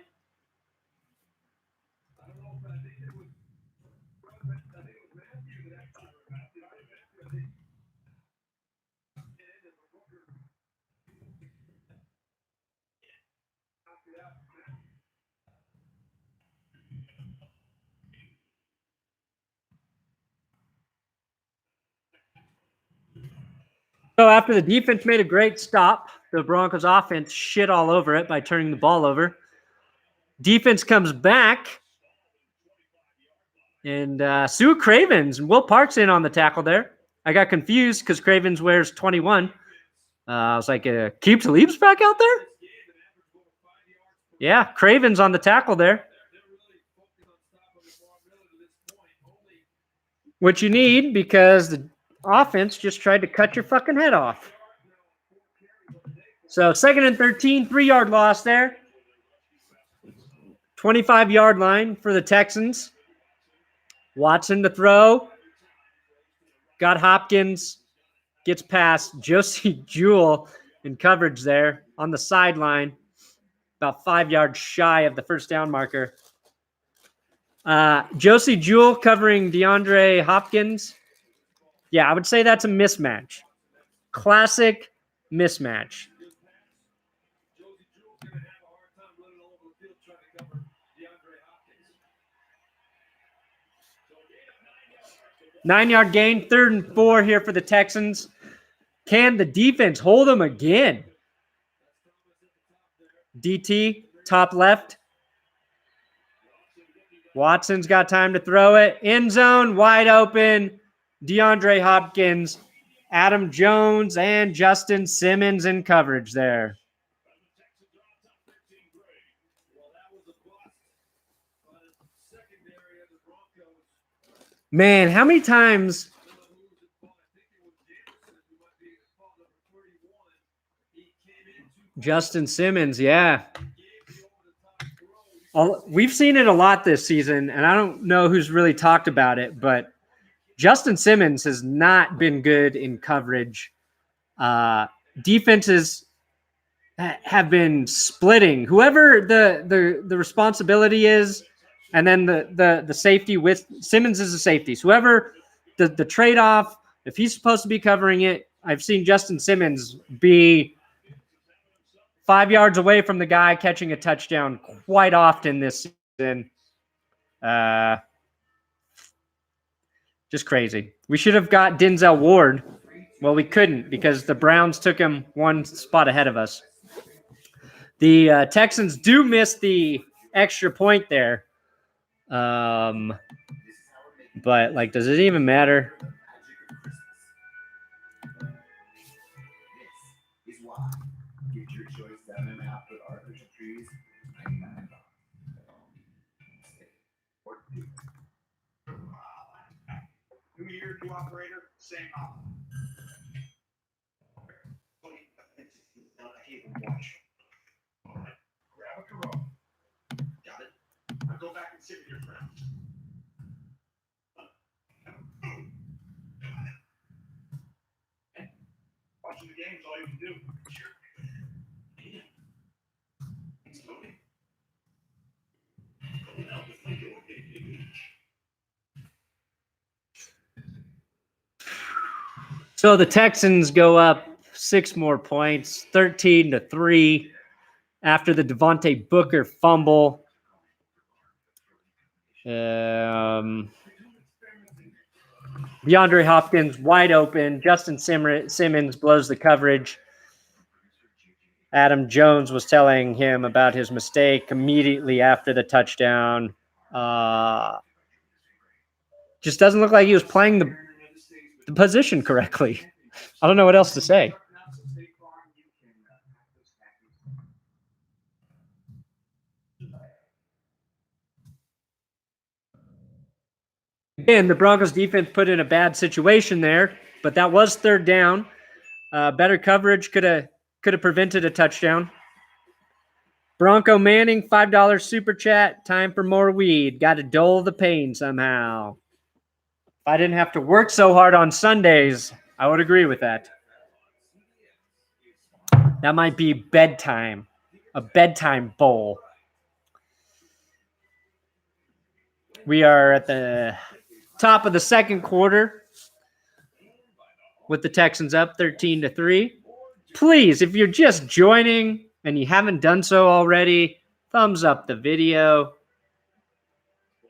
So after the defense made a great stop, the Broncos offense shit all over it by turning the ball over. Defense comes back, and Sue Cravens and Will Parks in on the tackle there. I got confused because Cravens wears 21. I was like, Keke Coutee's back out there? Yeah, Cravens on the tackle there. What you need, because the offense just tried to cut your fucking head off. So 2nd and 13, 3-yard loss there. 25-yard line for the Texans. Watson to throw. Got Hopkins. Gets past Josie Jewell in coverage there on the sideline. About 5 yards shy of the first down marker. Josie Jewell covering DeAndre Hopkins. Yeah, I would say that's a mismatch. Classic mismatch. Nine-yard gain, 3rd and 4 here for the Texans. Can the defense hold them again? DT, top left. Watson's got time to throw it. End zone, wide open. DeAndre Hopkins, Adam Jones, and Justin Simmons in coverage there. Man, how many times Justin Simmons, yeah. We've seen it a lot this season, and I don't know who's really talked about it, but Justin Simmons has not been good in coverage. Defenses have been splitting whoever the responsibility is, and then the safety with Simmons is a safety. So whoever the trade-off, if he's supposed to be covering it, I've seen Justin Simmons be 5 yards away from the guy catching a touchdown quite often this season. Just crazy. We should have got Denzel Ward. Well, we couldn't because the Browns took him one spot ahead of us. The Texans do miss the extra point there. But, like, does it even matter? New operator, same watch. Grab a Corona. Got it? Now go back and sit with your friends. Watching the game is all you can do. Sure. It's loading. So the Texans go up 6 more points, 13-3, after the Devontae Booker fumble. DeAndre Hopkins wide open. Justin Simmons blows the coverage. Adam Jones was telling him about his mistake immediately after the touchdown. Just doesn't look like he was playing the position correctly. I don't know what else to say. Again, the Broncos defense put in a bad situation there, but that was 3rd down. Better coverage could have prevented a touchdown. Bronco Manning, $5 super chat. Time for more weed. Got to dull the pain somehow. If I didn't have to work so hard on Sundays, I would agree with that. That might be bedtime, a bedtime bowl. We are at the top of the second quarter with the Texans up 13-3. Please, if you're just joining and you haven't done so already, thumbs up the video. Well,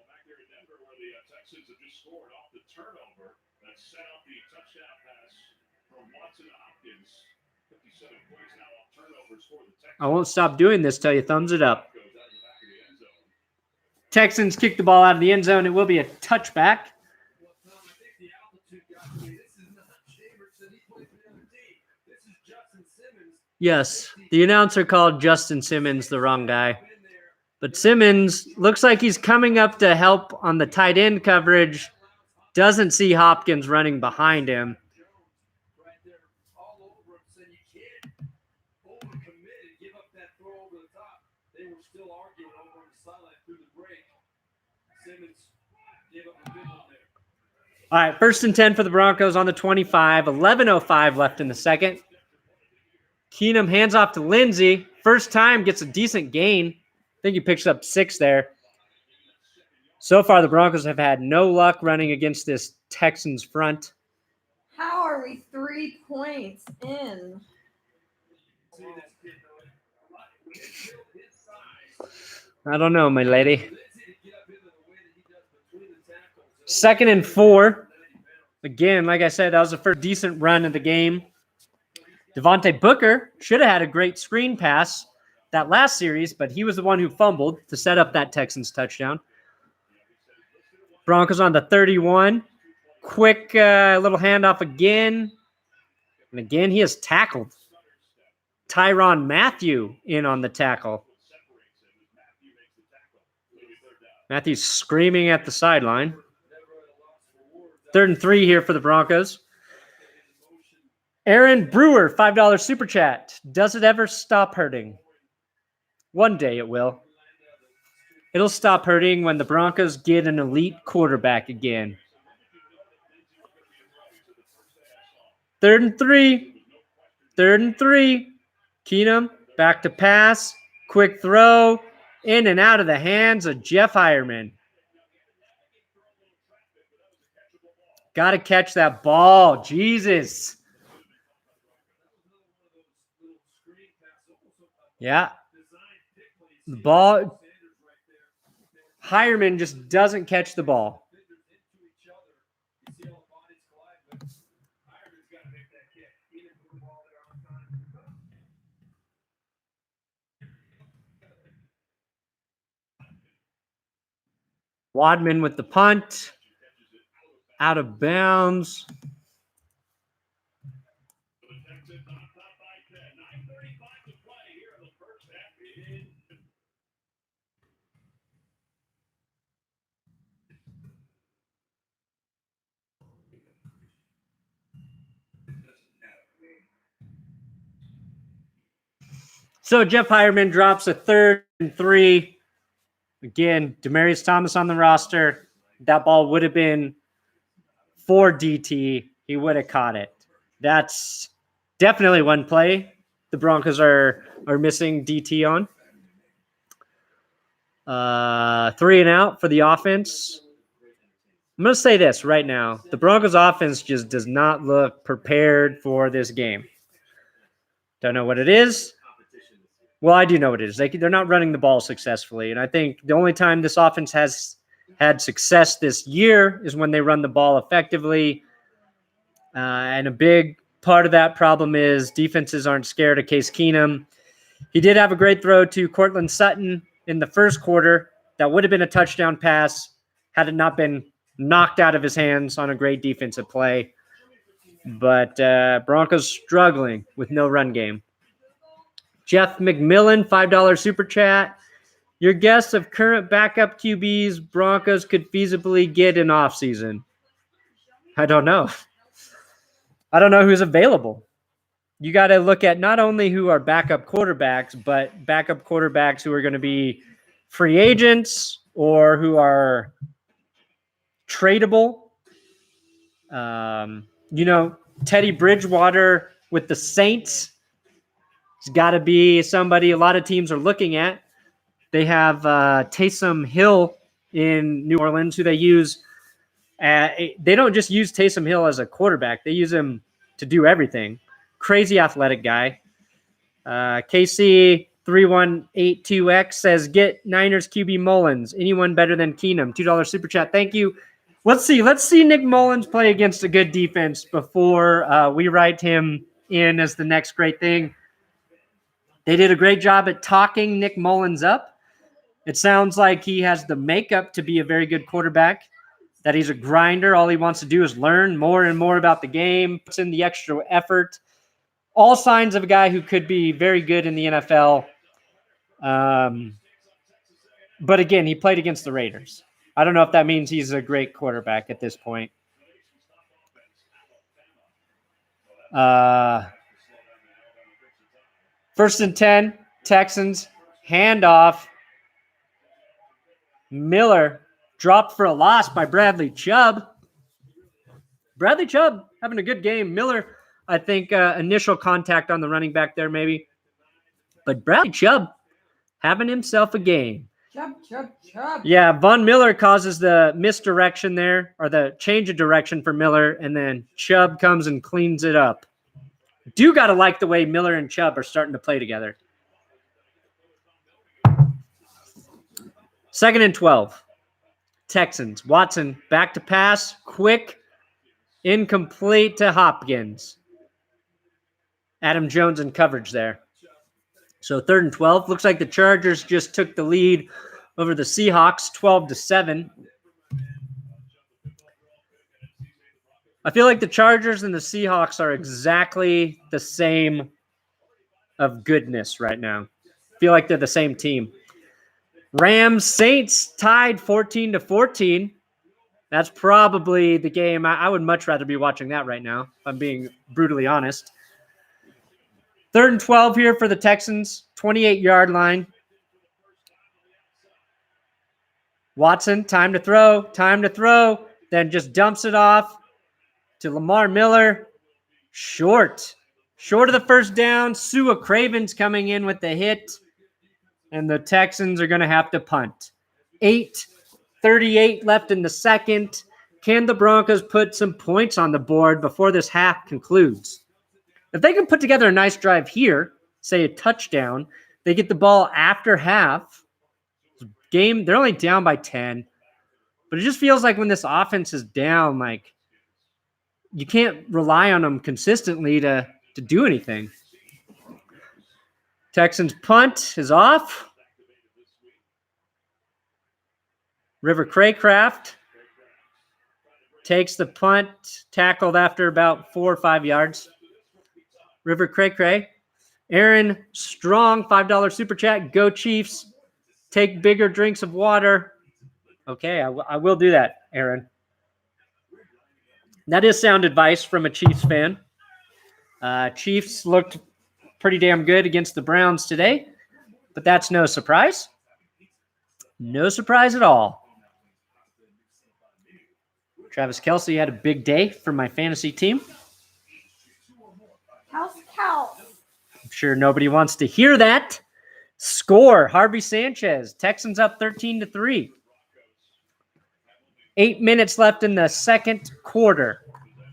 back there in Denver, where the Texans have just scored off the turnover that set up the touchdown pass from Watson to Hopkins. 57 points now off turnovers for the Texans. I won't stop doing this till you thumbs it up. Texans kick the ball out of the end zone. It will be a touchback. Well, Tom, I think the altitude got me. This is not Jamerson. He plays for the other team. This is Justin Simmons. Yes, the announcer called Justin Simmons the wrong guy. But Simmons looks like he's coming up to help on the tight end coverage. Doesn't see Hopkins running behind him. Right there, all over him, saying you can't overcommit and give up that throw over the top. They were still arguing over on the sideline through the break. Simmons gave up a big one there. All right, 1st and 10 for the Broncos on the 25. 11:05 left in the second. Keenum hands off to Lindsay. First time gets a decent gain. I think he picks up 6 there. So far, the Broncos have had no luck running against this Texans front. How are we 3 points in? I don't know, my lady. 2nd and 4. Again, like I said, that was the first decent run of the game. Devontae Booker should have had a great screen pass that last series, but he was the one who fumbled to set up that Texans touchdown. Broncos on the 31. Quick little handoff again. And again, he is tackled. Tyrann Mathieu in on the tackle. Matthews screaming at the sideline. 3rd and 3 here for the Broncos. Aaron Brewer, $5 super chat. Does it ever stop hurting? One day it will. It'll stop hurting when the Broncos get an elite quarterback again. 3rd and 3. 3rd and 3. Keenum back to pass. Quick throw. In and out of the hands of Jeff Hireman. Got to catch that ball. Jesus. Yeah. The ball. Hireman just doesn't catch the ball. Wadman with the punt. Out of bounds. So Jeff Hireman drops a 3rd and 3. Again, Demaryius Thomas on the roster. That ball would have been for DT. He would have caught it. That's definitely one play the Broncos are missing DT on. 3 and out for the offense. I'm going to say this right now. The Broncos offense just does not look prepared for this game. Don't know what it is. Well, I do know what it is. They're not running the ball successfully. And I think the only time this offense has had success this year is when they run the ball effectively. And a big part of that problem is defenses aren't scared of Case Keenum. He did have a great throw to Courtland Sutton in the first quarter. That would have been a touchdown pass had it not been knocked out of his hands on a great defensive play. But Broncos struggling with no run game. Jeff McMillan, $5 super chat. Your guess of current backup QBs Broncos could feasibly get in offseason? I don't know. I don't know who's available. You got to look at not only who are backup quarterbacks, but backup quarterbacks who are going to be free agents or who are tradable. Teddy Bridgewater with the Saints. It's got to be somebody a lot of teams are looking at. They have Taysom Hill in New Orleans, who they use. They don't just use Taysom Hill as a quarterback. They use him to do everything. Crazy athletic guy. KC3182X says, get Niners QB Mullens. Anyone better than Keenum? $2 super chat. Thank you. Let's see Nick Mullens play against a good defense before we write him in as the next great thing. They did a great job at talking Nick Mullens up. It sounds like he has the makeup to be a very good quarterback, that he's a grinder. All he wants to do is learn more and more about the game, puts in the extra effort. All signs of a guy who could be very good in the NFL. But again, he played against the Raiders. I don't know if that means he's a great quarterback at this point. First and 10, Texans, handoff. Miller dropped for a loss by Bradley Chubb. Bradley Chubb having a good game. Miller, I think, initial contact on the running back there maybe. But Bradley Chubb having himself a game. Chubb. Yeah, Von Miller causes the misdirection there, or the change of direction for Miller, and then Chubb comes and cleans it up. Do got to like the way Miller and Chubb are starting to play together. 2nd and 12. Texans. Watson back to pass. Quick. Incomplete to Hopkins. Adam Jones in coverage there. So 3rd and 12. Looks like the Chargers just took the lead over the Seahawks, 12-7. I feel like the Chargers and the Seahawks are exactly the same of goodness right now. I feel like they're the same team. Rams Saints tied 14-14. That's probably the game. I would much rather be watching that right now, if I'm being brutally honest. 3rd and 12 here for the Texans, 28-yard line. Watson, time to throw, then just dumps it off to Lamar Miller. Short of the first down. Sua Craven's coming in with the hit, and the Texans are going to have to punt. 8:38 left in the second. Can the Broncos put some points on the board before this half concludes? If they can put together a nice drive here, say a touchdown, they get the ball after half. Game, they're only down by 10. But it just feels like when this offense is down, like you can't rely on them consistently to do anything. Texans punt is off. River Craycraft takes the punt, tackled after about 4 or 5 yards. River Cray. Aaron Strong, $5 super chat. Go Chiefs. Take bigger drinks of water. Okay, I will do that, Aaron. That is sound advice from a Chiefs fan. Chiefs looked pretty damn good against the Browns today, but that's no surprise. No surprise at all. Travis Kelce had a big day for my fantasy team. House cow. I'm sure nobody wants to hear that. Score, Harvey Sanchez. Texans up 13-3. 8 minutes left in the second quarter.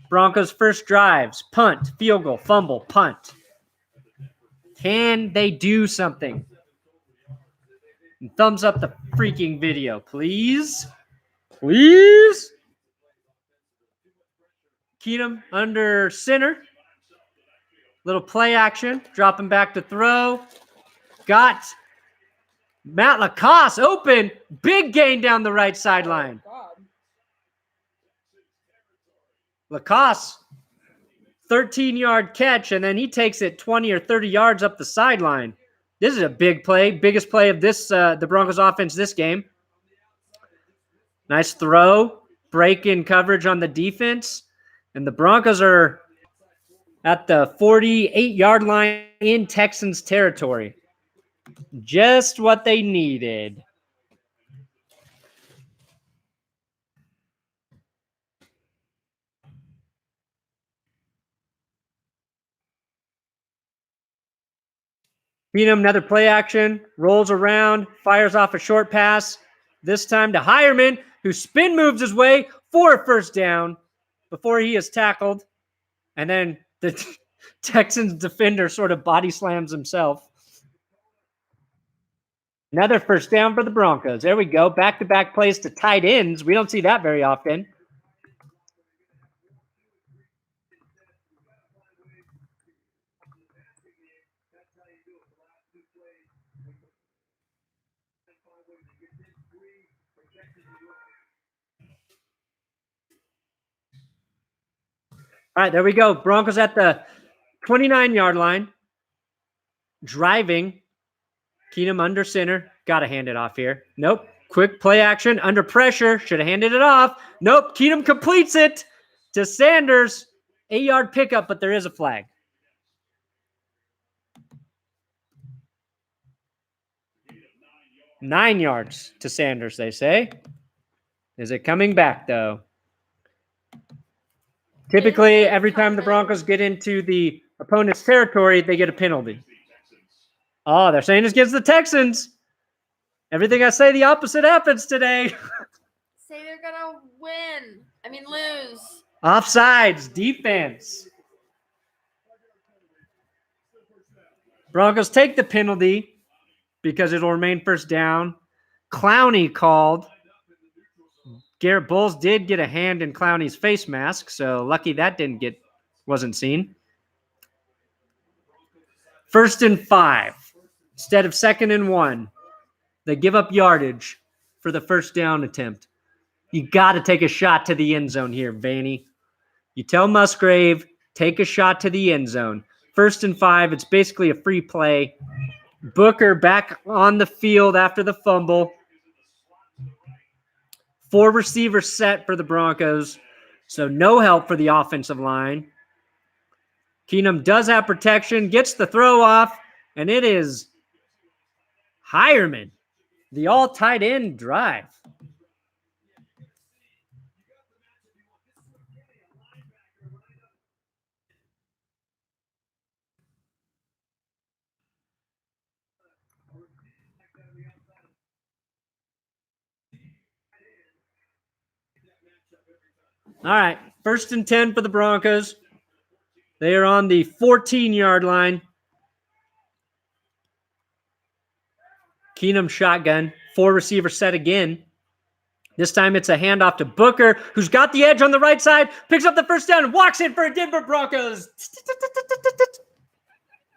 Broncos first drives. Punt, field goal, fumble, punt. Can they do something? And thumbs up the freaking video, please. Please. Keenum under center. Little play action. Dropping back to throw. Got Matt Lacoste open. Big gain down the right sideline. God. Lacoste, 13-yard catch, and then he takes it 20 or 30 yards up the sideline. This is a big play. Biggest play of this the Broncos offense this game. Nice throw. Break in coverage on the defense. And the Broncos are at the 48-yard line in Texans territory. Just what they needed. Keenum, another play action, rolls around, fires off a short pass, this time to Hireman, who spin moves his way for a first down before he is tackled. And then the Texans defender sort of body slams himself. Another first down for the Broncos. There we go. Back-to-back plays to tight ends. We don't see that very often. All right, there we go. Broncos at the 29-yard line. Driving. Keenum under center. Got to hand it off here. Nope. Quick play action. Under pressure. Should have handed it off. Nope. Keenum completes it to Sanders. 8-yard pickup, but there is a flag. Nine yards to Sanders, they say. Is it coming back, though? Typically, every time the Broncos get into the opponent's territory, they get a penalty. Oh, they're saying it's against the Texans. Everything I say, the opposite happens today. Say they're going to lose. Offsides, defense. Broncos take the penalty because it'll remain first down. Clowney called. Garrett Bowles did get a hand in Clowney's face mask, so lucky that wasn't seen. 1st and 5 instead of 2nd and 1. They give up yardage for the first down attempt. You got to take a shot to the end zone here, Vanny. You tell Musgrave, take a shot to the end zone. 1st and 5, it's basically a free play. Booker back on the field after the fumble. 4 receivers set for the Broncos, so no help for the offensive line. Keenum does have protection, gets the throw off, and it is Hireman, the all tight end drive. All right, 1st and 10 for the Broncos. They are on the 14-yard line. Keenum shotgun, 4 receivers set again. This time it's a handoff to Booker, who's got the edge on the right side, picks up the first down, walks in for a Denver Broncos.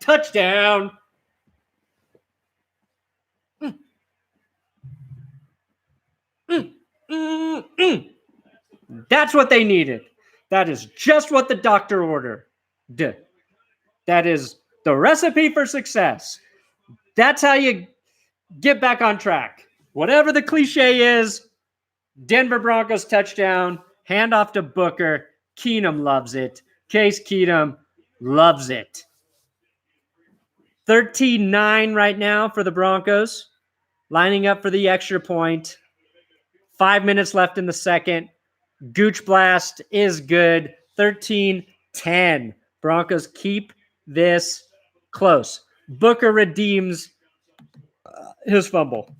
Touchdown. That's what they needed. That is just what the doctor ordered. That is the recipe for success. That's how you get back on track. Whatever the cliche is, Denver Broncos touchdown, handoff to Booker. Keenum loves it. Case Keenum loves it. 13-9 right now for the Broncos. Lining up for the extra point. 5 minutes left in the second. Gooch blast is good. 13-10. Broncos keep this close. Booker redeems his fumble.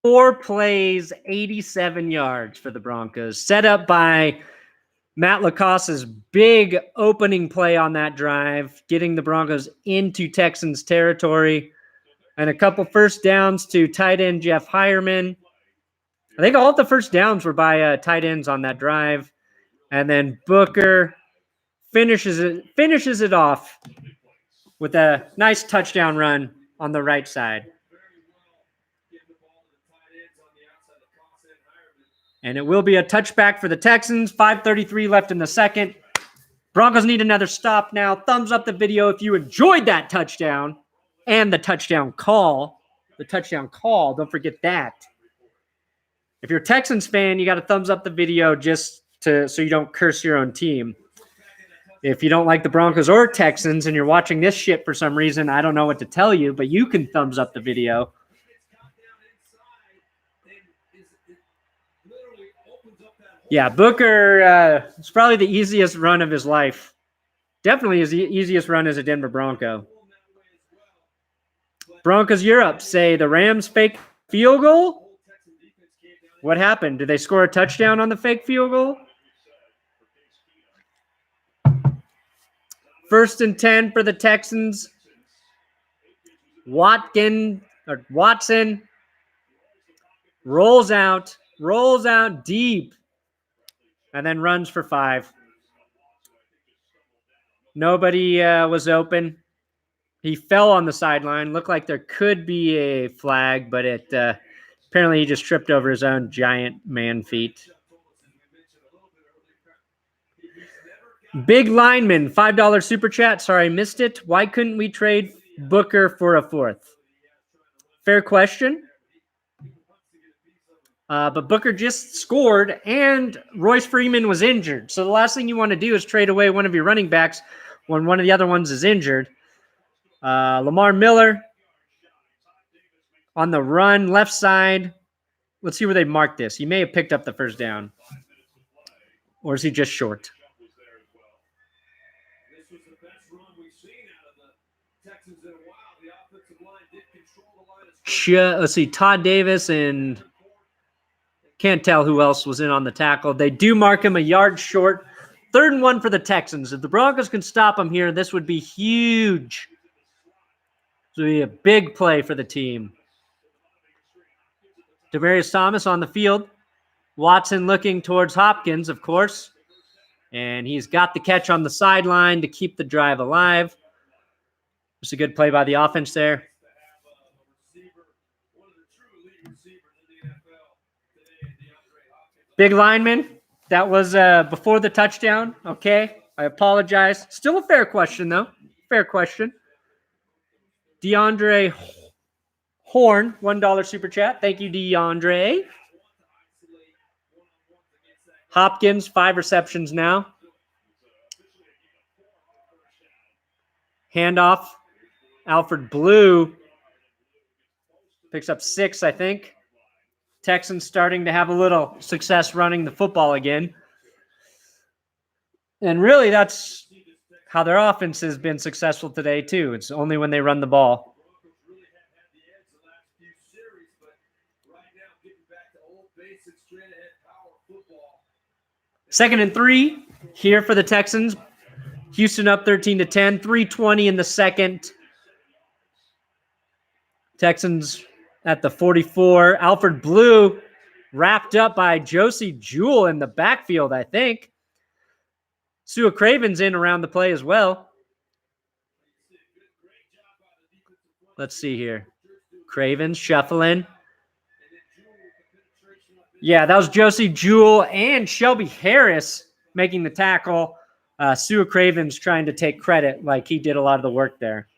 Four plays, 87 yards for the Broncos. Set up by Matt LaCosse's big opening play on that drive, getting the Broncos into Texans territory. And a couple first downs to tight end Jeff Hireman. I think all of the first downs were by tight ends on that drive. And then Booker finishes it off with a nice touchdown run on the right side. And it will be a touchback for the Texans. 5:33 left in the second. Broncos need another stop now. Thumbs up the video if you enjoyed that touchdown and the touchdown call. The touchdown call, don't forget that. If you're a Texans fan, you got to thumbs up the video just so you don't curse your own team. If you don't like the Broncos or Texans and you're watching this shit for some reason, I don't know what to tell you, but you can thumbs up the video. Yeah, Booker, it's probably the easiest run of his life. Definitely his easiest run as a Denver Bronco. Broncos Europe say the Rams fake field goal? What happened? Did they score a touchdown on the fake field goal? 1st and 10 for the Texans. Watson rolls out deep. And then runs for 5. Nobody was open. He fell on the sideline. Looked like there could be a flag, but apparently he just tripped over his own giant man feet. Big lineman, $5 super chat. Sorry, I missed it. Why couldn't we trade Booker for a 4th? Fair question. But Booker just scored, and Royce Freeman was injured. So the last thing you want to do is trade away one of your running backs when one of the other ones is injured. Lamar Miller on the run, left side. Let's see where they marked this. He may have picked up the first down. Or is he just short? Let's see, Todd Davis and... Can't tell who else was in on the tackle. They do mark him a yard short. 3rd and 1 for the Texans. If the Broncos can stop him here, this would be huge. This would be a big play for the team. Demaryius Thomas on the field. Watson looking towards Hopkins, of course. And he's got the catch on the sideline to keep the drive alive. Just a good play by the offense there. Big lineman. That was before the touchdown. Okay, I apologize. Still a fair question, though. Fair question. DeAndre Horn, $1 super chat. Thank you, DeAndre. Hopkins, 5 receptions now. Handoff. Alfred Blue picks up 6, I think. Texans starting to have a little success running the football again. And really, that's how their offense has been successful today, too. It's only when they run the ball. Second and 3 here for the Texans. Houston up 13-10, 3:20 in the second. Texans at the 44. Alfred Blue wrapped up by Josie Jewell in the backfield, I think. Sua Craven's in around the play as well. Let's see here. Craven's shuffling. Yeah, that was Josie Jewell and Shelby Harris making the tackle. Sua Craven's trying to take credit like he did a lot of the work there.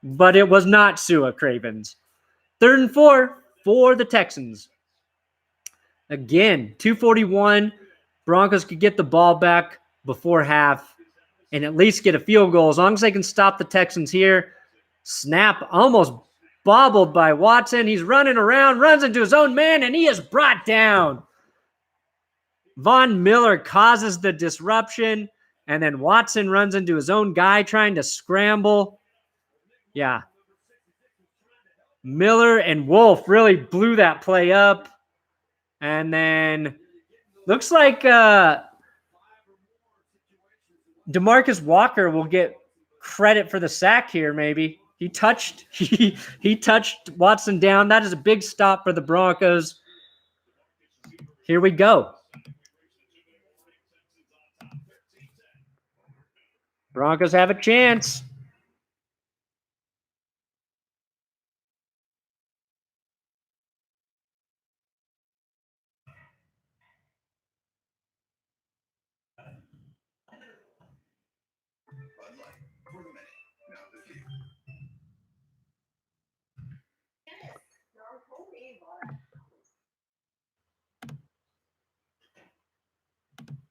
But it was not Sua Craven's. 3rd and 4 for the Texans. Again, 2:41. Broncos could get the ball back before half and at least get a field goal. As long as they can stop the Texans here. Snap almost bobbled by Watson. He's running around, runs into his own man, and he is brought down. Von Miller causes the disruption, and then Watson runs into his own guy trying to scramble. Yeah. Miller and Wolf really blew that play up. And then looks like DeMarcus Walker will get credit for the sack here, maybe. He touched Watson down. That is a big stop for the Broncos. Here we go. Broncos have a chance.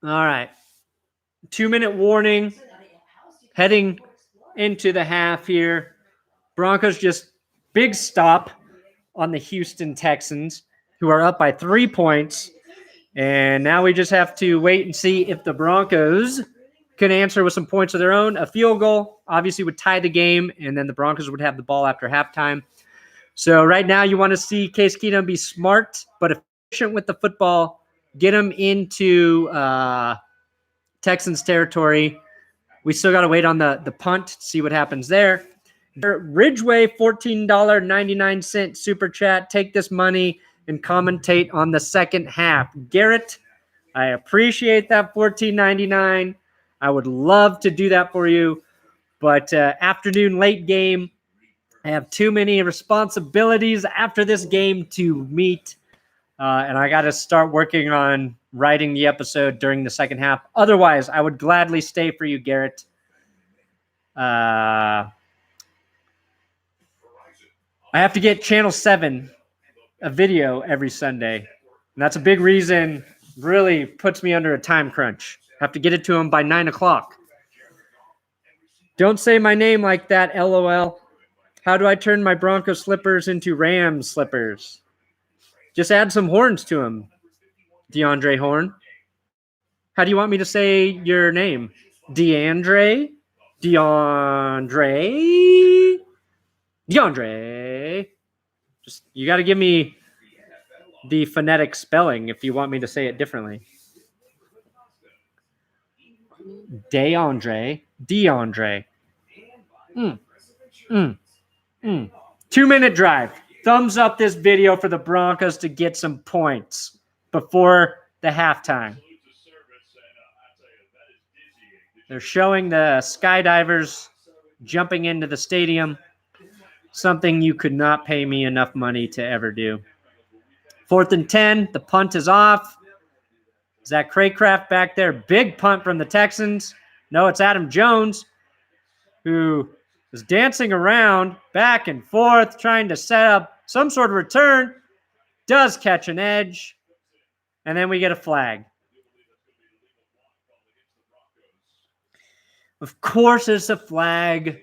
All right. 2-minute warning. Heading into the half here. Broncos just big stop on the Houston Texans, who are up by 3 points. And now we just have to wait and see if the Broncos can answer with some points of their own. A field goal obviously would tie the game, and then the Broncos would have the ball after halftime. So right now you want to see Case Keenum be smart but efficient with the football, get him into Texans territory. We still got to wait on the punt to see what happens there. Ridgeway, $14.99 super chat. Take this money and commentate on the second half. Garrett, I appreciate that $14.99. I would love to do that for you. But afternoon late game, I have too many responsibilities after this game to meet. And I got to start working on writing the episode during the second half. Otherwise, I would gladly stay for you, Garrett. I have to get Channel 7 a video every Sunday. And that's a big reason, really puts me under a time crunch. I have to get it to them by 9 o'clock. Don't say my name like that, LOL. How do I turn my Bronco slippers into Ram slippers? Just add some horns to them, DeAndre Horn. How do you want me to say your name? DeAndre? DeAndre. Just, you got to give me the phonetic spelling if you want me to say it differently. DeAndre. 2-minute drive. thumbs up this video for the Broncos to get some points before the halftime. They're showing the skydivers jumping into the stadium, something you could not pay me enough money to ever do. 4th and 10, the punt is off. Zach Craycraft back there, big punt from the Texans. No, it's Adam Jones, who is dancing around back and forth, trying to set up some sort of return, does catch an edge, and then we get a flag. Of course it's a flag.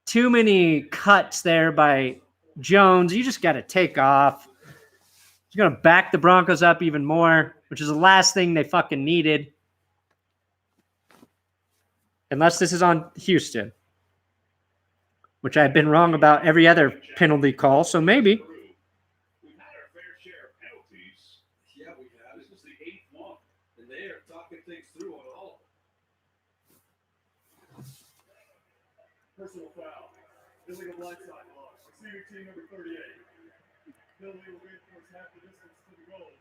Too many cuts there by Jones. You just got to take off. He's going to back the Broncos up even more, which is the last thing they fucking needed. Unless this is on Houston, which I've been wrong about every other penalty call, so maybe. We've had our fair share of penalties. Yeah, we have. This is the 8th one, and they are talking things through on all of them. Personal foul. Illegal blindside loss. Receiving team number 38. Penalty will reinforce half the distance to the goal.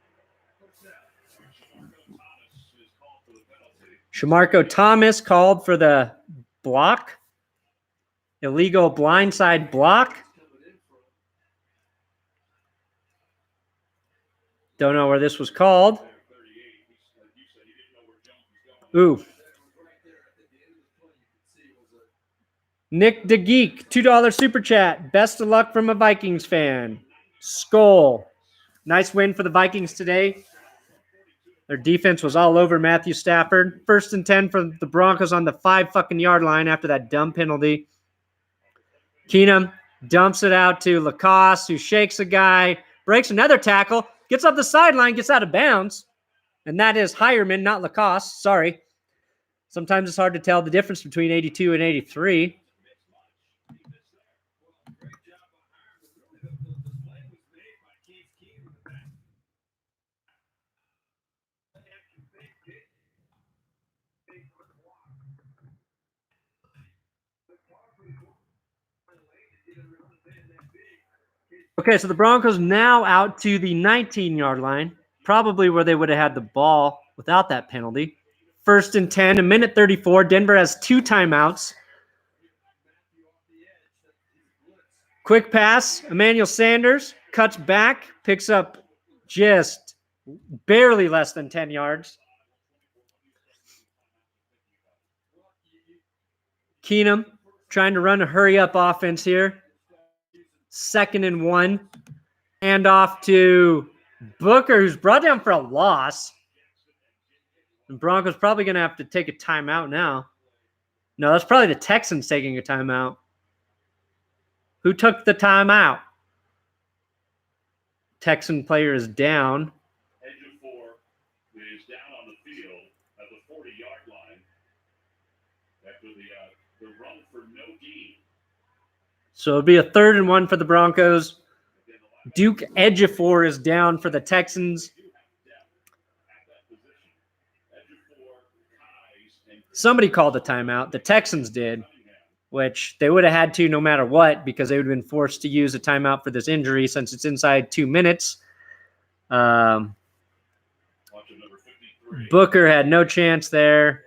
First down. Shamarko Thomas called for the block. Illegal blindside block. Don't know where this was called. Ooh. Nick DeGeek, $2 super chat. Best of luck from a Vikings fan. Skull. Nice win for the Vikings today. Their defense was all over Matthew Stafford. 1st and 10 for the Broncos on the 5-fucking-yard line after that dumb penalty. Keenum dumps it out to Lacoste, who shakes a guy, breaks another tackle, gets up the sideline, gets out of bounds. And that is Hireman, not Lacoste. Sorry. Sometimes it's hard to tell the difference between 82 and 83. Okay, so the Broncos now out to the 19-yard line, probably where they would have had the ball without that penalty. 1st and 10, 1:34. Denver has 2 timeouts. Quick pass. Emmanuel Sanders cuts back, picks up just barely less than 10 yards. Keenum trying to run a hurry-up offense here. 2nd and 1. Hand off to Booker, who's brought down for a loss. The Broncos probably going to have to take a timeout now. No, that's probably the Texans taking a timeout. Who took the timeout? Texan player is down. Edge of 4 is down on the field at the 40-yard line after the run for no gain. So it'll be a 3rd and 1 for the Broncos. Duke Ejiofor is down for the Texans. Somebody called a timeout. The Texans did, which they would have had to no matter what because they would have been forced to use a timeout for this injury since it's inside 2 minutes. Booker had no chance there.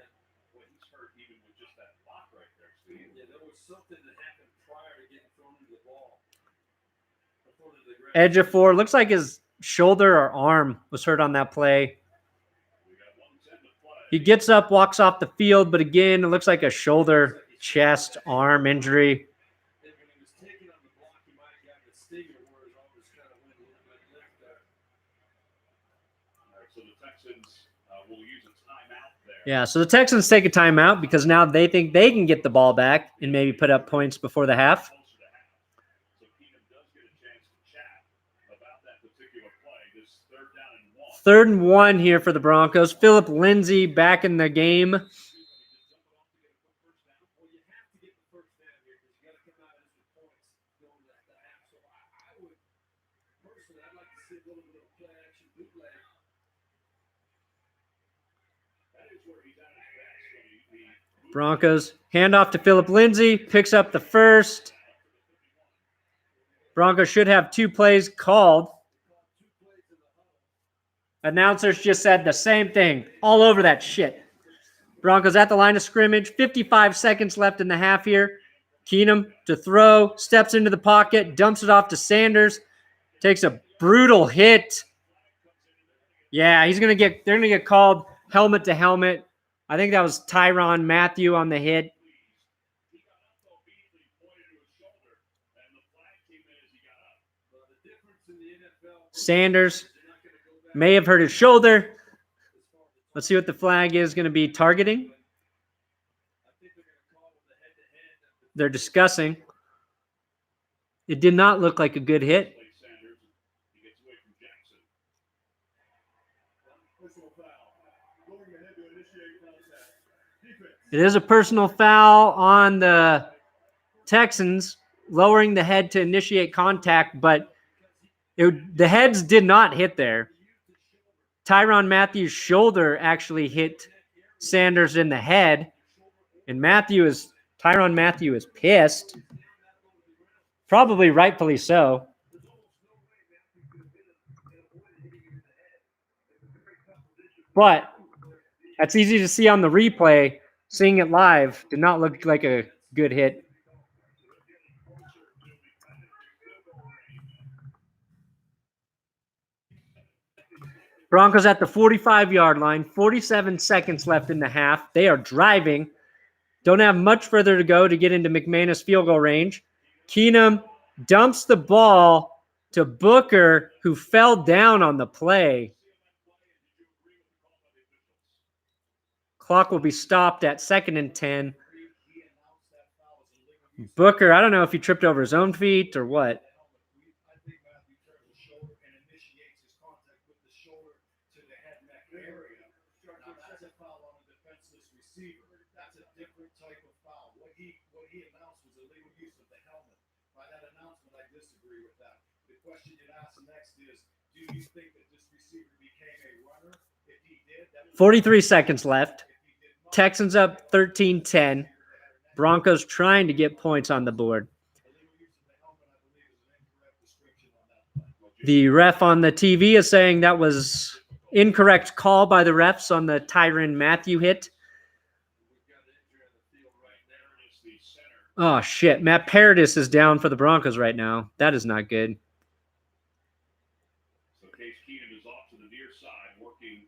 Ejiofor, looks like his shoulder or arm was hurt on that play. He gets up, walks off the field, but again, it looks like a shoulder, chest, arm injury. Yeah, so the Texans take a timeout because now they think they can get the ball back and maybe put up points before the half. 3rd and 1 here for the Broncos. Phillip Lindsay back in the game. Broncos hand off to Phillip Lindsay, picks up the first. Broncos should have 2 plays called. Announcers just said the same thing. All over that shit. Broncos at the line of scrimmage. 55 seconds left in the half here. Keenum to throw. Steps into the pocket. Dumps it off to Sanders. Takes a brutal hit. Yeah, they're going to get called helmet to helmet. I think that was Tyrann Mathieu on the hit. Sanders may have hurt his shoulder. Let's see what the flag is going to be targeting. They're discussing. It did not look like a good hit. It is a personal foul on the Texans, lowering the head to initiate contact, but the heads did not hit there. Tyrann Mathieu's shoulder actually hit Sanders in the head, and Tyrann Mathieu is pissed. Probably rightfully so. But that's easy to see on the replay. Seeing it live did not look like a good hit. Broncos at the 45-yard line. 47 seconds left in the half. They are driving. Don't have much further to go to get into McManus field goal range. Keenum dumps the ball to Booker, who fell down on the play. Clock will be stopped at 2nd and 10. Booker, I don't know if he tripped over his own feet or what. The question you'd ask next is, do you think that this receiver became a runner? If he did, that 43 seconds left. Texans up 13-10. Broncos trying to get points on the board. The ref on the TV is saying that was incorrect call by the refs on the Tyrann Mathieu hit. Oh, shit. Matt Paradis is down for the Broncos right now. That is not good. So Case Keenum is off to the near side, working.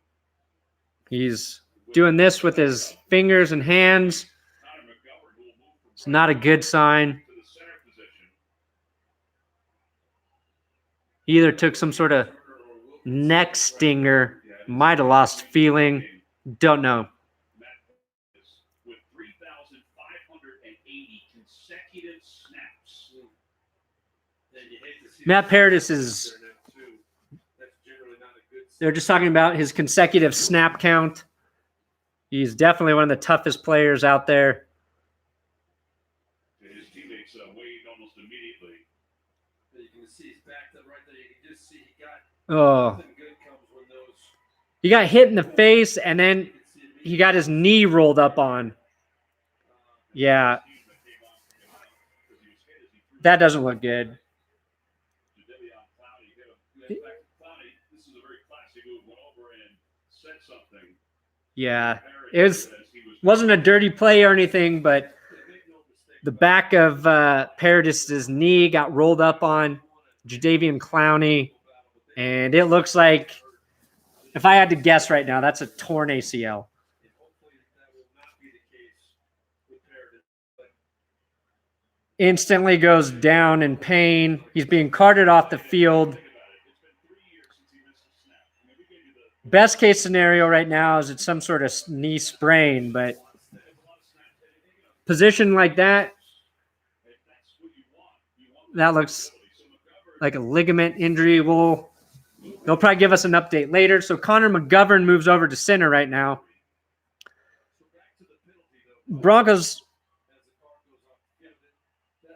He's doing this with his fingers and hands. It's not a good sign. He either took some sort of neck stinger, might have lost feeling. Don't know. With 3,580 consecutive snaps. Matt Paradis is... They're just talking about his consecutive snap count. He's definitely one of the toughest players out there. His teammates waved almost immediately. you can see he's backed up right there. You can just see he got Oh, good comes when those. he got hit in the face, and then he got his knee rolled up on. Yeah, that doesn't look good. Jadeveon Clowney hit him. In fact, Clowney, this is a very classy move, went over and said something. Yeah, wasn't a dirty play or anything, but the back of Paradis' knee got rolled up on Jadeveon Clowney, and it looks like, if I had to guess right now, that's a torn ACL. Instantly goes down in pain. He's being carted off the field. Best case scenario right now is it's some sort of knee sprain, but position like that, that looks like a ligament injury. They'll probably give us an update later. So Connor McGovern moves over to center right now. Broncos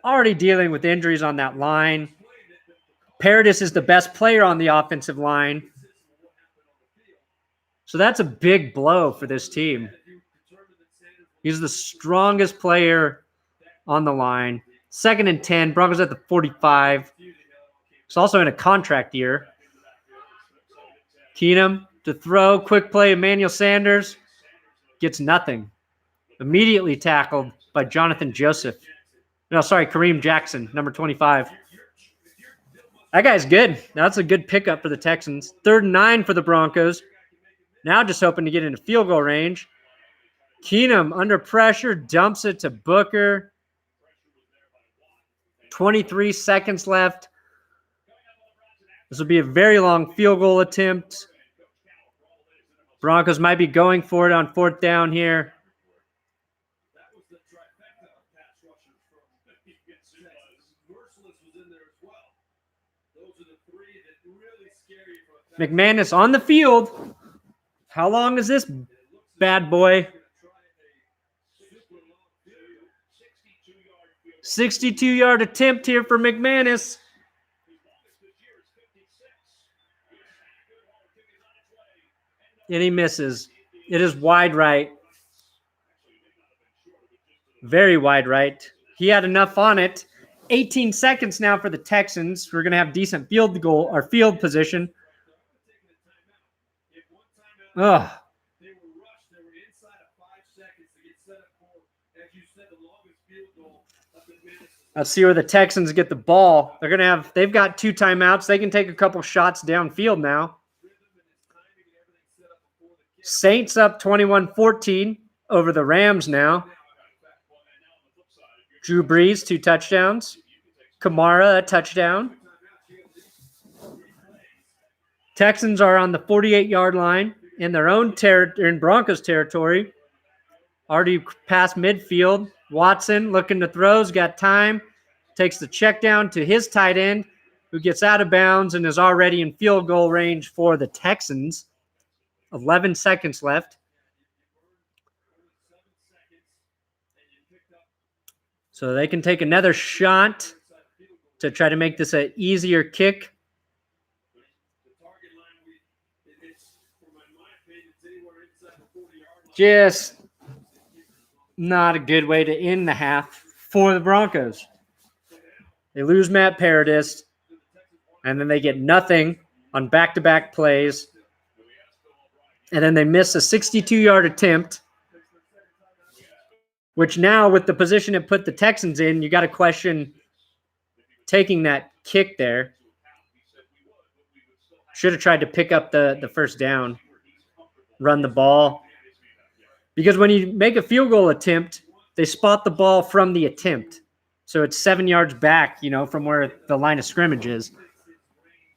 already dealing with injuries on that line. Paradis is the best player on the offensive line. So that's a big blow for this team. He's the strongest player on the line. 2nd and 10. Broncos at the 45. He's also in a contract year. Keenum to throw. Quick play. Emmanuel Sanders gets nothing. Immediately tackled by Jonathan Joseph. No, sorry, Kareem Jackson, number 25. That guy's good. That's a good pickup for the Texans. 3rd and 9 for the Broncos. Now just hoping to get into field goal range. Keenum under pressure, dumps it to Booker. 23 seconds left. This will be a very long field goal attempt. Broncos might be going for it on 4th down here. McManus on the field. How long is this bad boy? 62-yard attempt here for McManus. And he misses. It is wide right. Very wide right. He had enough on it. 18 seconds now for the Texans. We're going to have decent field goal or field position. Ugh. Let's see where the Texans get the ball. They've got 2 timeouts. They can take a couple shots downfield now. Saints up 21-14 over the Rams now. Drew Brees, 2 touchdowns. Kamara, a touchdown. Texans are on the 48-yard line in their own in Broncos territory. Already past midfield. Watson looking to throws, got time. Takes the check down to his tight end, who gets out of bounds and is already in field goal range for the Texans. 11 seconds left. So they can take another shot to try to make this an easier kick. Just not a good way to end the half for the Broncos. They lose Matt Paradis, and then they get nothing on back-to-back plays. And then they miss a 62-yard attempt, which now with the position it put the Texans in, you got to question taking that kick there. Should have tried to pick up the first down, run the ball. Because when you make a field goal attempt, they spot the ball from the attempt. So it's 7 yards back, from where the line of scrimmage is,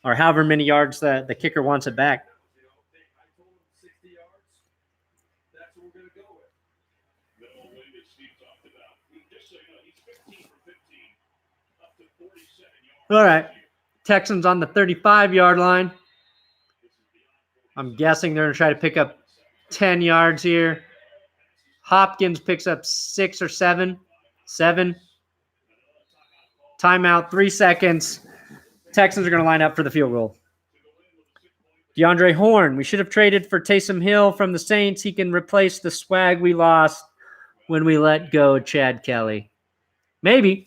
or however many yards the kicker wants it back. All right. Texans on the 35-yard line. I'm guessing they're going to try to pick up 10 yards here. Hopkins picks up 6 or 7. 7. Timeout, 3 seconds. Texans are going to line up for the field goal. DeAndre Horn. We should have traded for Taysom Hill from the Saints. He can replace the swag we lost when we let go Chad Kelly. Maybe.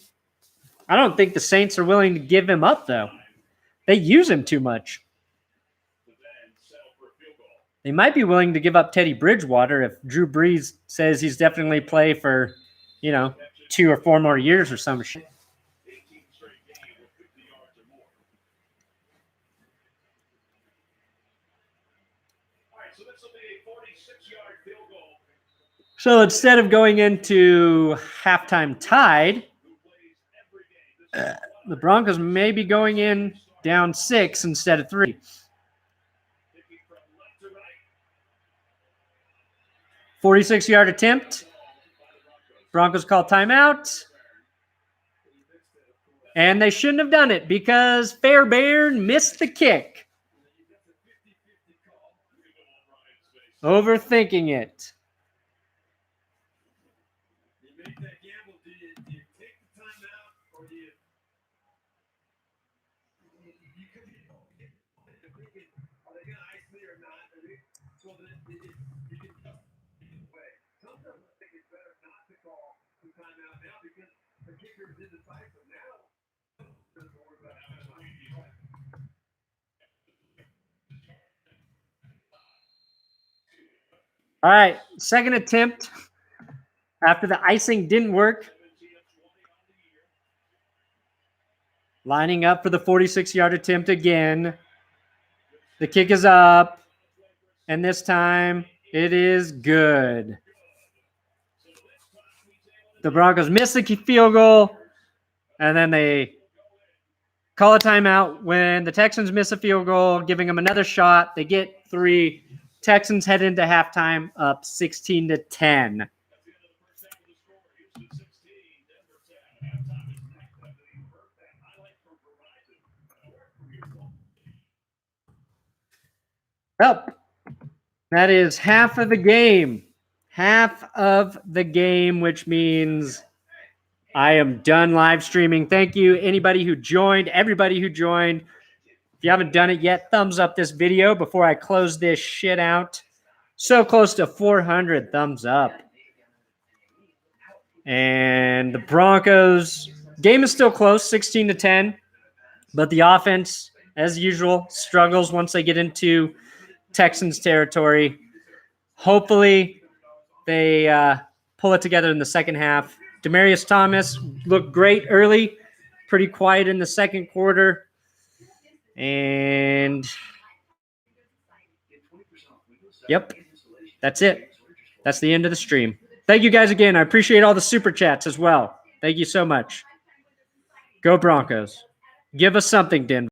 I don't think the Saints are willing to give him up, though. They use him too much. They might be willing to give up Teddy Bridgewater if Drew Brees says he's definitely play for, 2 or 4 more years or some shit. So instead of going into halftime tied, the Broncos may be going in down 6 instead of 3. 46-yard attempt. Broncos call timeout. And they shouldn't have done it because Fairbairn missed the kick. Overthinking it. All right, second attempt after the icing didn't work. Lining up for the 46-yard attempt again. The kick is up, and this time it is good. The Broncos miss the field goal, and then they call a timeout when the Texans miss a field goal, giving them another shot. They get 3. Texans head into halftime up 16-10. Well, that is half of the game. Half of the game, which means I am done live streaming. Thank you, anybody who joined, everybody who joined. If you haven't done it yet, thumbs up this video before I close this shit out. So close to 400 thumbs up. And the Broncos, game is still close, 16-10. But the offense, as usual, struggles once they get into Texans territory. Hopefully, they pull it together in the second half. Demaryius Thomas looked great early, pretty quiet in the second quarter. And, yep, that's it. That's the end of the stream. Thank you guys again. I appreciate all the super chats as well. Thank you so much. Go Broncos. Give us something, Denver.